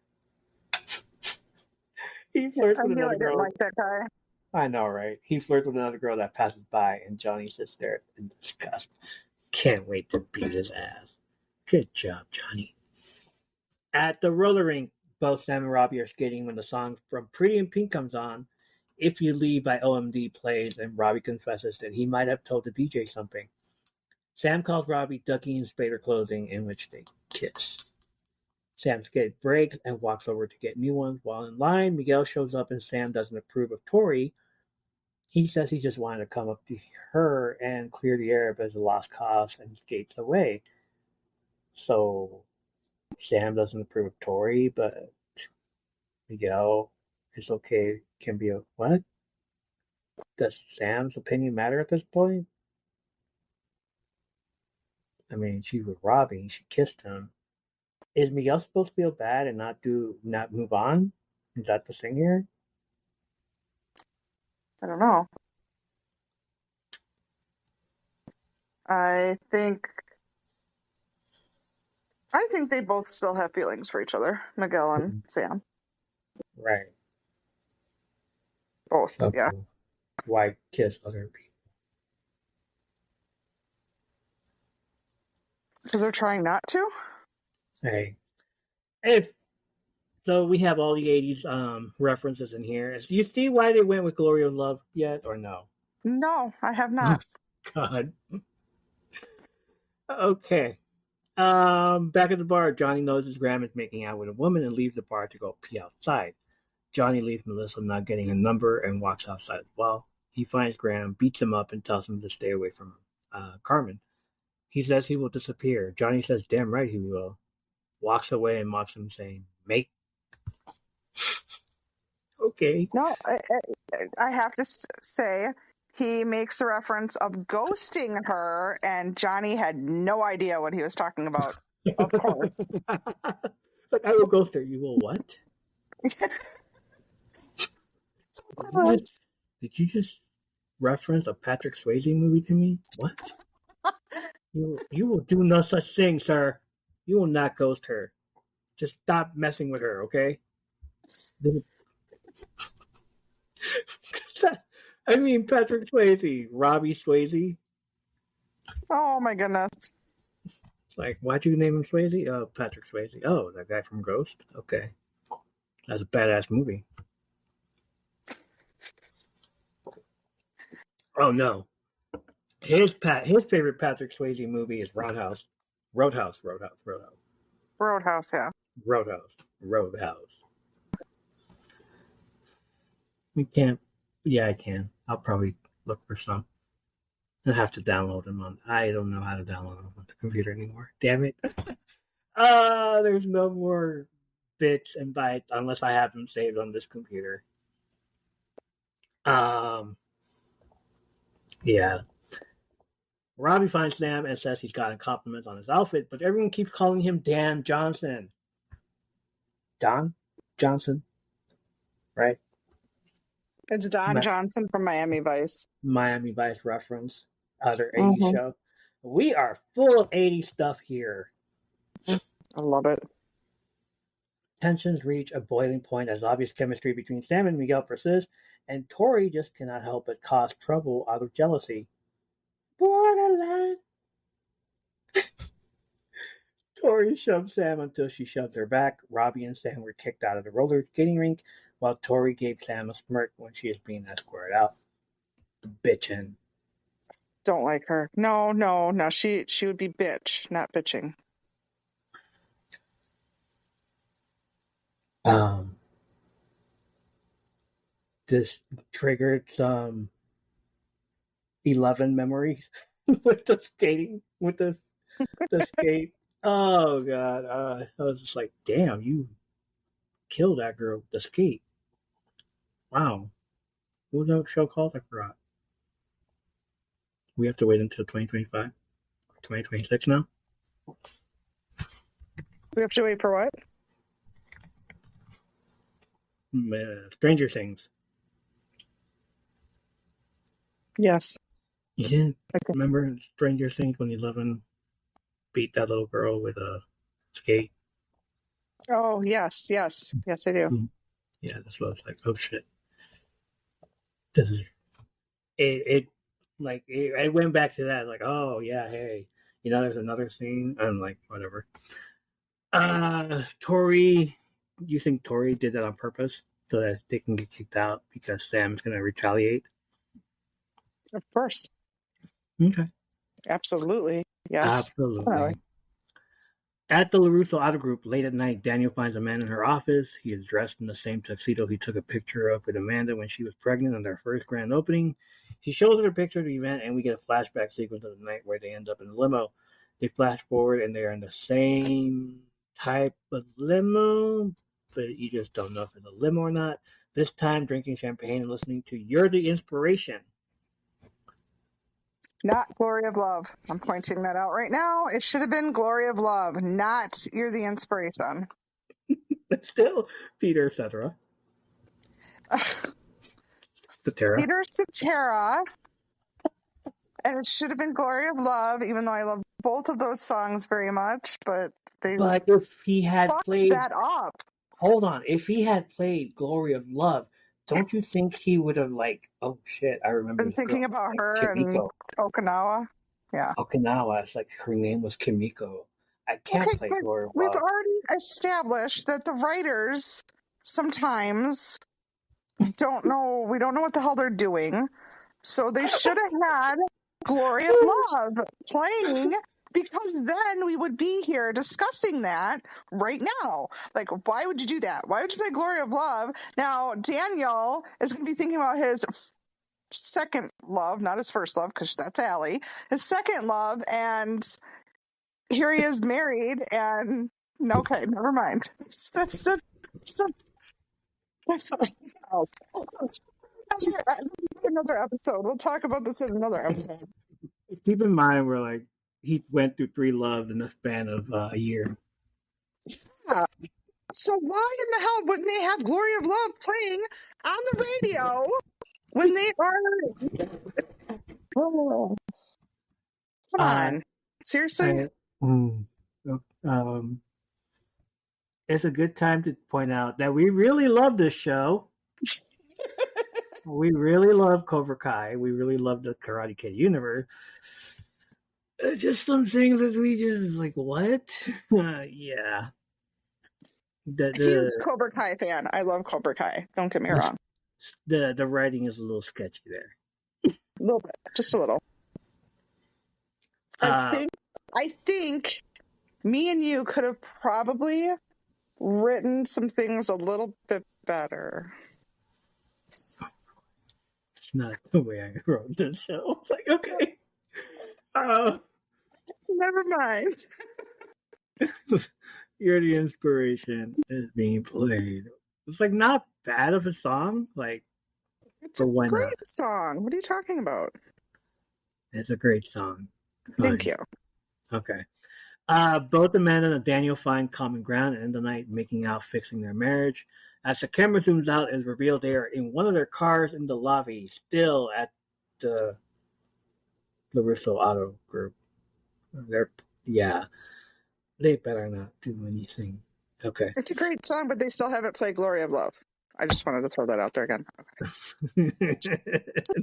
He flirts with another girl. I didn't like that guy. I know, right? He flirts with another girl that passes by, and Johnny sits there in disgust. Can't wait to beat his ass. Good job, Johnny. At the roller rink, both Sam and Robbie are skating when the song from Pretty in Pink comes on. If You Leave by OMD plays, and Robbie confesses that he might have told the DJ something. Sam calls Robbie Ducky in Spader clothing, in which they kiss. Sam's skate breaks and walks over to get new ones. While in line, Miguel shows up and Sam doesn't approve of Tori. He says he just wanted to come up to her and clear the air as a lost cause and skates away. So Sam doesn't approve of Tori, but Miguel is okay. Can be a what? Does Sam's opinion matter at this point? I mean, she's with Robbie. She kissed him. Is Miguel supposed to feel bad and not move on? Is that the thing here? I don't know. I think they both still have feelings for each other, Miguel and Sam. Right. Both, okay. Yeah. Why kiss other people? Because they're trying not to? Hey. So we have all the 80s references in here. Do you see why they went with Glory of Love yet, or no? No, I have not. God. Okay. Back at the bar, Johnny notices Graham is making out with a woman and leaves the bar to go pee outside. Johnny leaves Melissa not getting a number and walks outside as well. He finds Graham, beats him up, and tells him to stay away from Carmen. He says he will disappear. Johnny says, damn right he will. Walks away and mocks him, saying, mate. Okay. No, I have to say, he makes a reference of ghosting her, and Johnny had no idea what he was talking about. Of course. Like, I will ghost her. You will what? What? Did you just reference a Patrick Swayze movie to me? What? You will do no such thing, sir. You will not ghost her. Just stop messing with her, okay? I mean, Patrick Swayze, Robbie Swayze. Oh my goodness. Like, why'd you name him Swayze? Oh, Patrick Swayze. Oh, that guy from Ghost. Okay, that's a badass movie. Oh no, his favorite Patrick Swayze movie is Roadhouse. Roadhouse, yeah. Roadhouse. We can't. Yeah, I can. I'll probably look for some. I have to download them on. I don't know how to download them on the computer anymore. Damn it. There's no more bits and bytes unless I have them saved on this computer. Um, yeah. Robbie finds Sam and says he's gotten compliments on his outfit, but everyone keeps calling him Dan Johnson. Don Johnson, right? It's Don Johnson from Miami Vice. Miami Vice reference, other 80s Mm-hmm. show. We are full of 80s stuff here. I love it. Tensions reach a boiling point as obvious chemistry between Sam and Miguel persists, and Tori just cannot help but cause trouble out of jealousy. Borderline. Tori shoved Sam until she shoved her back. Robbie and Sam were kicked out of the roller skating rink, while Tori gave Sam a smirk when she is being escorted out. Bitchin'. Don't like her. No. She would be bitch, not bitching. This triggered some 11 memories with the skating, with the skate. Oh god, I was just like, damn, you killed that girl with the skate. Wow, what was that show called? I forgot. We have to wait until 2025, 2026 now. We have to wait for what? Stranger Things. Yes. You didn't remember Stranger Things when 11 beat that little girl with a skate? Oh, yes, I do. Yeah, that's what I was like. Oh shit, this is it. Like it went back to that. Like, oh yeah, hey, there's another scene. I'm like, whatever. Tori, you think Tori did that on purpose so that they can get kicked out because Sam's gonna retaliate? Of course. Okay. Absolutely. Yes. Absolutely. At the LaRusso Auto Group, late at night, Daniel finds a man in her office. He is dressed in the same tuxedo he took a picture of with Amanda when she was pregnant on their first grand opening. He shows her a picture of the event, and we get a flashback sequence of the night where they end up in a limo. They flash forward, and they're in the same type of limo, but you just don't know if it's a limo or not. This time, drinking champagne and listening to You're the Inspiration. Not Glory of Love. I'm pointing that out right now. It should have been Glory of Love, not You're the Inspiration. Still, Peter Cetera. Peter Cetera. And it should have been Glory of Love, even though I love both of those songs very much. But if he had played that up. Hold on. If he had played Glory of Love, don't you think he would have oh shit, I remember. Been thinking about her and Okinawa. Yeah. Okinawa. It's like her name was Kimiko. I can't play Glory of Love. We've already established that the writers sometimes don't know. We don't know what the hell they're doing. So they should have had Glory of Love playing, because then we would be here discussing that right now. Like, why would you do that? Why would you play Glory of Love? Now, Daniel is going to be thinking about his second love, not his first love, because that's Allie. His second love, and here he is married, and okay, never mind. That's something else. Another episode. We'll talk about this in another episode. Keep in mind, we're like he went through 3 loves in the span of a year. Yeah. So why in the hell wouldn't they have "Glory of Love" playing on the radio when they are? Oh, come on, seriously. It's a good time to point out that we really love this show. We really love Cobra Kai. We really love the Karate Kid universe. Just some things that we just like, what? Yeah. Huge Cobra Kai fan. I love Cobra Kai. Don't get me wrong. The writing is a little sketchy there. A little bit, just a little. I think me and you could have probably written some things a little bit better. It's not the way I wrote the show. Like, okay. Never mind. You're the inspiration is being played. It's like not bad of a song. Like, it's a great song. What are you talking about? It's a great song. Thank you. Okay. Both Amanda and Daniel find common ground and end the night making out, fixing their marriage. As the camera zooms out, it's revealed they are in one of their cars in the lobby, still at the Russo Auto Group. They better not do anything. Okay. It's a great song, but they still haven't played "Glory of Love." I just wanted to throw that out there again. Okay.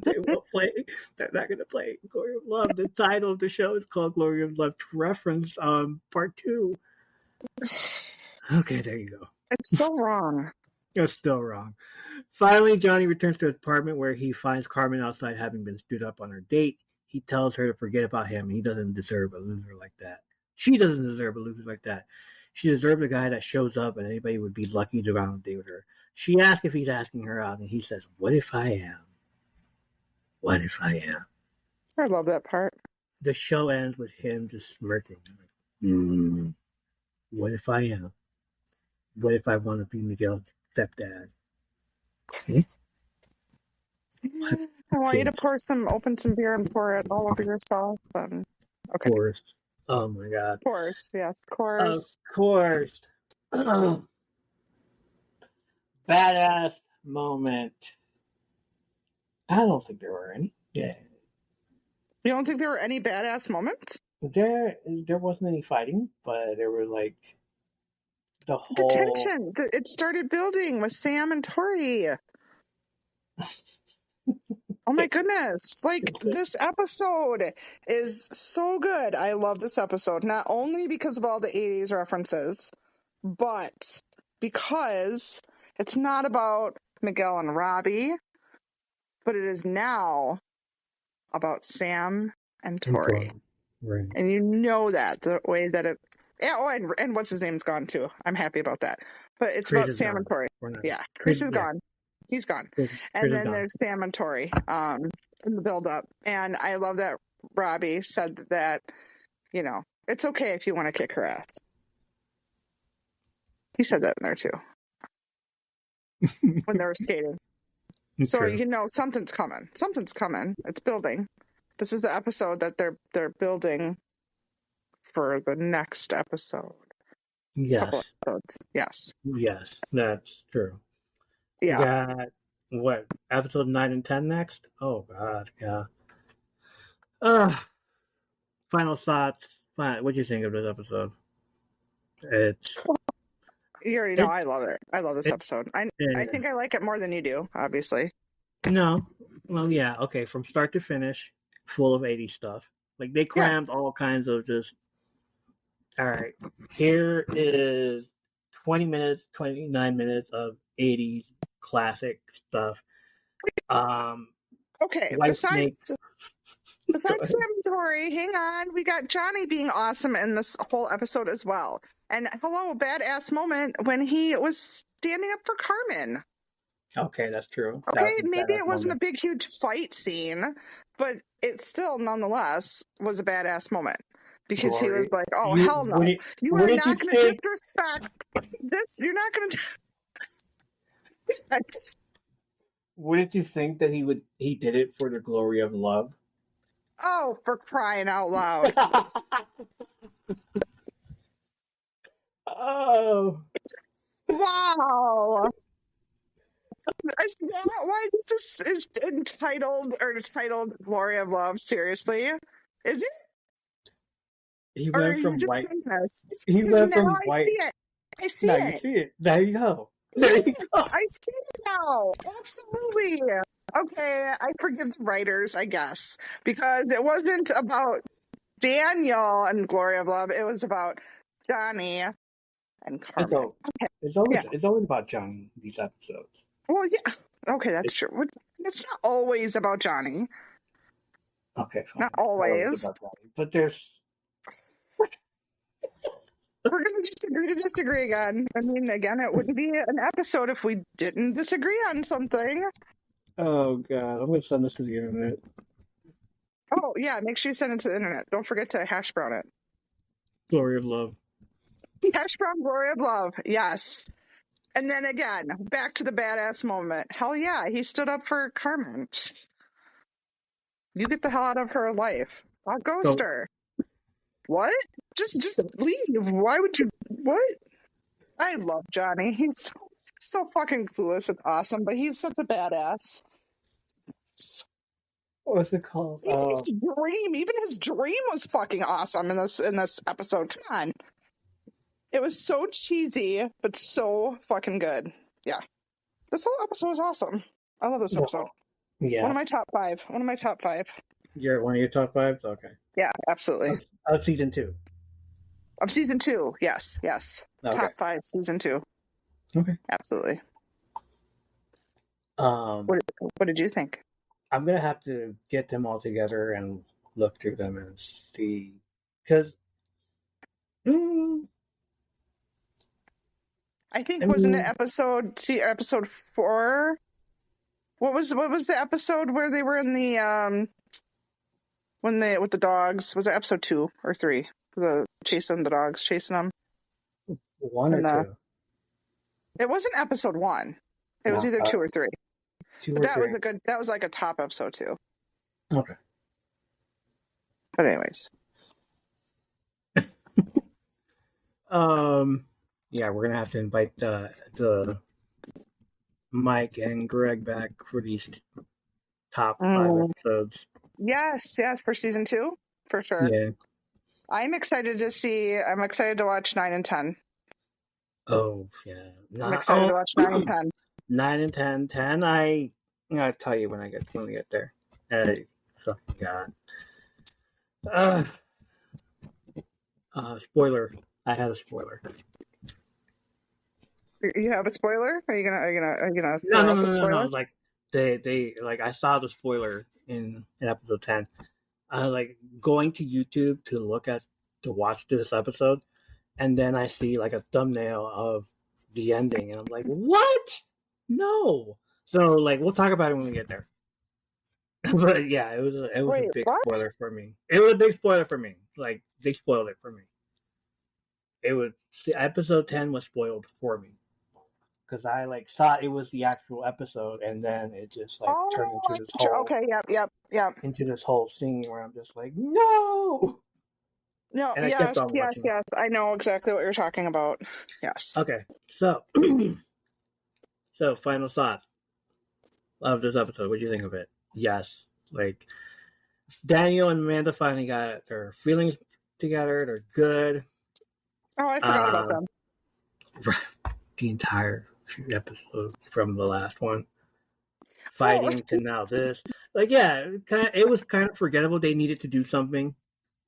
They will play. They're not going to play "Glory of Love." The title of the show is called "Glory of Love" to reference part 2. Okay, there you go. It's so wrong. It's still wrong. Finally, Johnny returns to his apartment where he finds Carmen outside having been stood up on her date. He tells her to forget about him. He doesn't deserve a loser like that. She doesn't deserve a loser like that. She deserves a guy that shows up and anybody would be lucky to round a day with her. She asks if he's asking her out, and he says, "What if I am? What if I am?" I love that part. The show ends with him just smirking. What if I am? What if I want to be Miguel's stepdad? I want you to open some beer and pour it all over yourself. Okay. Of course. Oh my God. Of course, yes, of course. Of course. Badass moment. I don't think there were any. Yeah. You don't think there were any badass moments? There wasn't any fighting, but there were like the tension. It started building with Sam and Tori. Oh my goodness. Like, this episode is so good. I love this episode, not only because of all the 80s references, but because it's not about Miguel and Robbie, but it is now about Sam and Tori. Right. And you know that, the way that it... Yeah, and what's his name's gone too. I'm happy about that. But it's about Sam and Tori. Yeah, Chris is gone. He's gone. And then there's Sam and Tori in the build-up. And I love that Robbie said that, you know, it's okay if you want to kick her ass. He said that in there too. When they were skating. So, you know, something's coming. Something's coming. It's building. This is the episode that they're building for the next episode. Yes. Couple episodes. Yes. Yes, that's true. Yeah. You got, what, episode 9 and 10 next? Oh, God, yeah. Final thoughts. What do you think of this episode? You already know I love it. I love this episode. I think I like it more than you do, obviously. No. Well, yeah, okay. From start to finish, full of 80s stuff. Like, they crammed all kinds of just... All right, here is 20 minutes, 29 minutes of 80s classic stuff. Okay, besides Sam and Tori, hang on. We got Johnny being awesome in this whole episode as well. And hello, badass moment when he was standing up for Carmen. Okay, that's true. Okay, maybe it wasn't a big, huge fight scene, but it still, nonetheless, was a badass moment. Because he was like, oh, hell no. You are not going to disrespect this. You're not going to... Wouldn't you think that he did it for the glory of love? Oh, for crying out loud. Oh. Wow. Is that why this is titled Glory of Love? Seriously? Is it? He Or are went you from just white. saying this? He Because went now from I white. see it. I see Now you it. see it. There you go. There Yes, you go. I see it now. Absolutely. Okay, I forgive the writers, I guess, because it wasn't about Daniel and Glory of Love. It was about Johnny and It's Carmen. all. Okay. It's Yeah. always about Johnny. These episodes. Well, yeah. Okay, that's It, true. It's not always about Johnny. okay, Not fine. It's not always always. about Johnny, but there's. We're going to just agree to disagree again. I mean, again, it wouldn't be an episode if we didn't disagree on something. Oh god, I'm gonna send this to the internet. Oh, yeah, make sure you send it to the internet. Don't forget to hash brown it. Glory of love. Hash brown Glory of Love. Yes. And then again, back to the badass moment. Hell yeah, he stood up for Carmen. You get the hell out of her life. I'll ghost So, her. What? Just leave. Why would you? What? I love Johnny. He's so fucking clueless and awesome, but he's such a badass. what's it called? Even his dream was fucking awesome in this episode. Come on. It was so cheesy, but so fucking good. Yeah. This whole episode was awesome. I love this episode. Yeah. One of my top five. You're one of your top fives? Okay. Yeah, absolutely. Of season 2. Of season 2. Yes. Okay. Top 5, season 2. Okay. Absolutely. What did you think? I'm gonna have to get them all together and look through them and see, because I think wasn't it episode 4? What was the episode where they were in the with the dogs? Was it episode 2 or 3? The chasing the dogs, chasing them. 1 or 2. It wasn't episode 1. It was either 2 or 3. 2 but or that 3. was that was like a top episode too. Okay. But anyways. Yeah, we're gonna have to invite the Mike and Greg back for these top 5 episodes. Yes, for season 2, for sure. Yeah. I'm excited to watch 9 and 10. Oh yeah. I'm excited to watch 9 and 10. 9 and 10. 10, I'm gonna tell you when we get there. Hey, fucking god. Spoiler. I had a spoiler. You have a spoiler? Are you gonna throw out the spoiler? No. Like they like I saw the spoiler in episode 10. Like going to YouTube to watch this episode, and then I see like a thumbnail of the ending, and I'm like, what? No. So like we'll talk about it when we get there. But yeah, it was a big spoiler for me. It was a big spoiler for me. Like they spoiled it for me. It was episode 10 was spoiled for me because I like thought it was the actual episode, and then it just like turned into this whole into this whole scene where I'm just like, no. No, and yes. I know exactly what you're talking about. Yes. Okay, so final thoughts of this episode. What do you think of it? Yes, like Daniel and Amanda finally got their feelings together. They're good. Oh, I forgot about them. The entire episode from the last one, fighting to now this. Like, yeah, it was kind of forgettable. They needed to do something.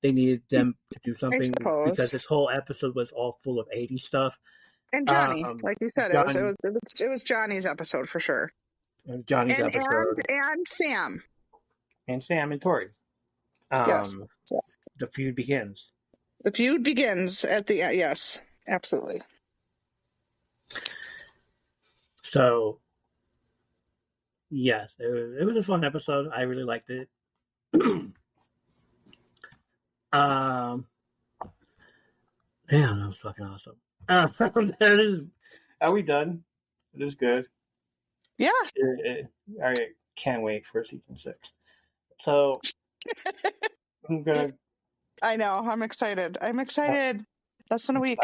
They needed them to do something because this whole episode was all full of 80s stuff. And Johnny, like you said, it was Johnny's episode for sure. Johnny's episode. And Sam. And Sam and Tori. Yes. The feud begins. The feud begins at the yes, absolutely. So, yes, it was a fun episode. I really liked it. Damn, that was fucking awesome. Are we done? It is good. Yeah. I can't wait for season 6. So I'm gonna. I know. I'm excited. I'm excited. Less than a week.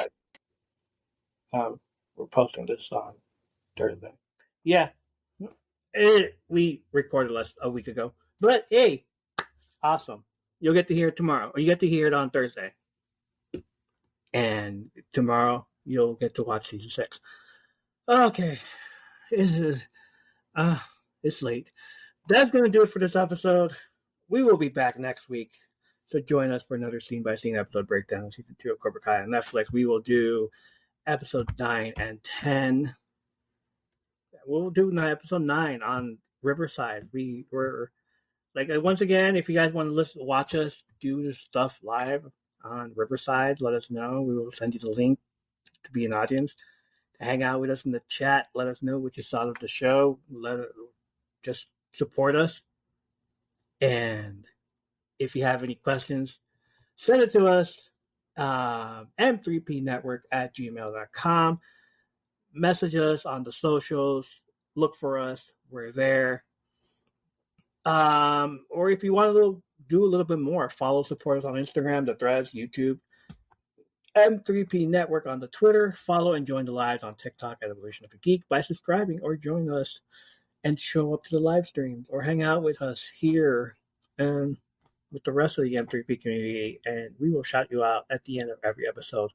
We're posting this on Thursday. Yeah, we recorded less a week ago, but hey, awesome! You'll get to hear it tomorrow, or you get to hear it on Thursday, and tomorrow you'll get to watch season 6. Okay, this is uh, it's late. That's gonna do it for this episode. We will be back next week. So join us for another scene by scene episode breakdown of season 2 of Cobra Kai on Netflix. We will do episode 9 and 10. We'll do episode 9 on Riverside. We're like once again, if you guys want to watch us do this stuff live on Riverside, let us know. We will send you the link to be an audience. Hang out with us in the chat. Let us know what you thought of the show. Just support us. And if you have any questions, send it to us. m3pnetwork@gmail.com. Message us on the socials. Look for us. We're there. Or if you want to do a little bit more, follow, support us on Instagram, the Threads, YouTube, M3P Network on the Twitter. Follow and join the lives on TikTok at Evolution of a Geek by subscribing, or join us and show up to the live streams, or hang out with us here and with the rest of the M3P community, and we will shout you out at the end of every episode,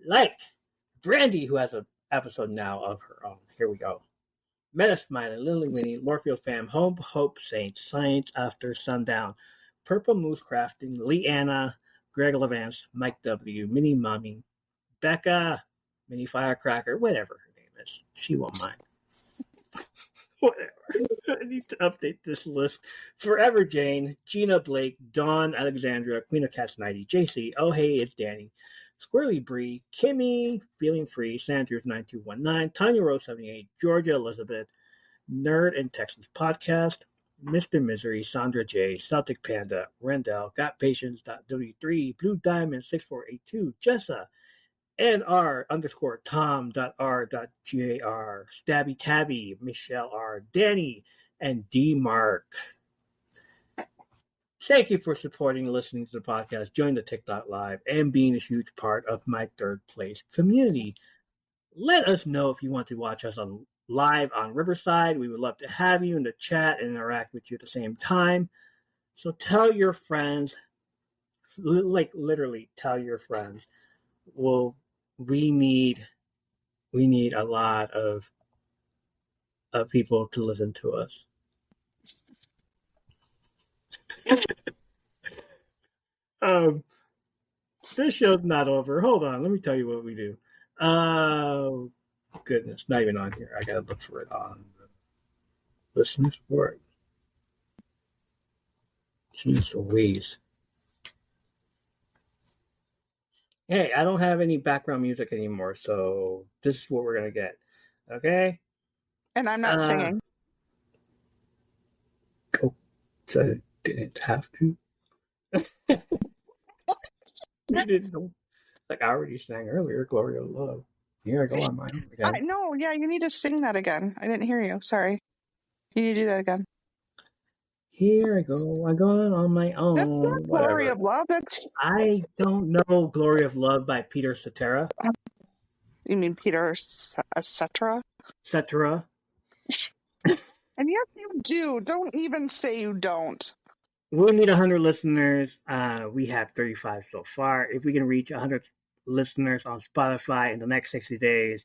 like Brandy, who has an episode now of her own. Here we go. Meta Smiling, Lily Winnie, Morpheus Fam, Home Hope Saints, Science After Sundown, Purple Moose Crafting, Leanna, Greg Levance, Mike W, Mini Mommy, Becca, Mini Firecracker, whatever her name is. She won't mind. Whatever. I need to update this list. Forever Jane, Gina Blake, Dawn Alexandra, Queen of Cats 90, JC, oh hey, it's Danny, Squirrely Bree, Kimmy, Feeling Free, Sanders 9219, Tanya Rose 78, Georgia Elizabeth, Nerd and Texans Podcast, Mr. Misery, Sandra J, Celtic Panda, Rendell, Got Patience, W3, Blue Diamond 6482, Jessa, NR_Tom.R.JR, Stabby Tabby, Michelle R, Danny, and D Mark. Thank you for supporting and listening to the podcast, join the TikTok Live, and being a huge part of my third place community. Let us know if you want to watch us live on Riverside. We would love to have you in the chat and interact with you at the same time. So tell your friends, like literally tell your friends. Well, we need a lot of people to listen to us. This show's not over. Hold on, let me tell you what we do. Goodness, not even on here. I gotta look for it on the listener support. Jeez Louise. Hey, I don't have any background music anymore, so this is what we're gonna get. Okay? And I'm not singing. Oh, so I didn't have to. You didn't know. Like I already sang earlier, Glory of Love. Here I go on my own again. No, yeah, you need to sing that again. I didn't hear you. Sorry. You need to do that again. Here I go. I'm going on my own. That's not Glory of Love. That's I don't know Glory of Love by Peter Cetera. You mean Peter Cetera? Cetera. And yes, you do. Don't even say you don't. We need 100 listeners. We have 35 so far. If we can reach 100 listeners on Spotify in the next 60 days,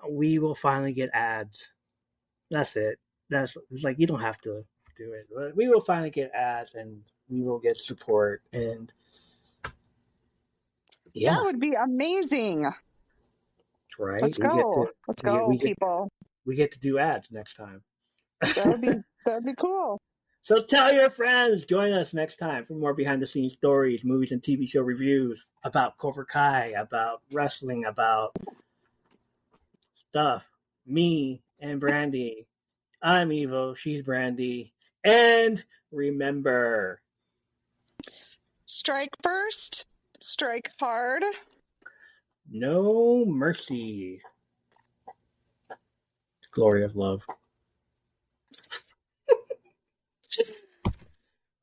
we will finally get ads. That's it. It's like you don't have to do it. But we will finally get ads and we will get support. And yeah, that would be amazing. Right. Let's go. Let's go, people. We get to do ads next time. That'd be cool. So tell your friends. Join us next time for more behind-the-scenes stories, movies, and TV show reviews about Cobra Kai, about wrestling, about stuff. Me and Brandy. I'm Evo. She's Brandy. And remember, strike first, strike hard. No mercy. Glorious love.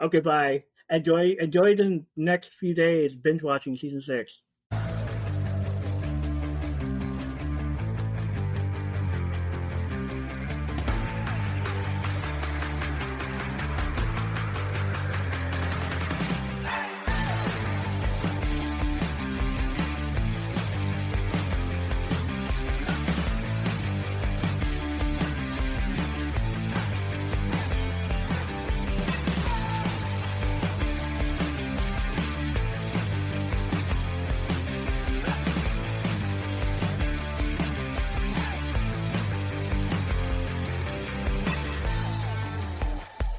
Okay, bye. Enjoy the next few days binge watching season 6.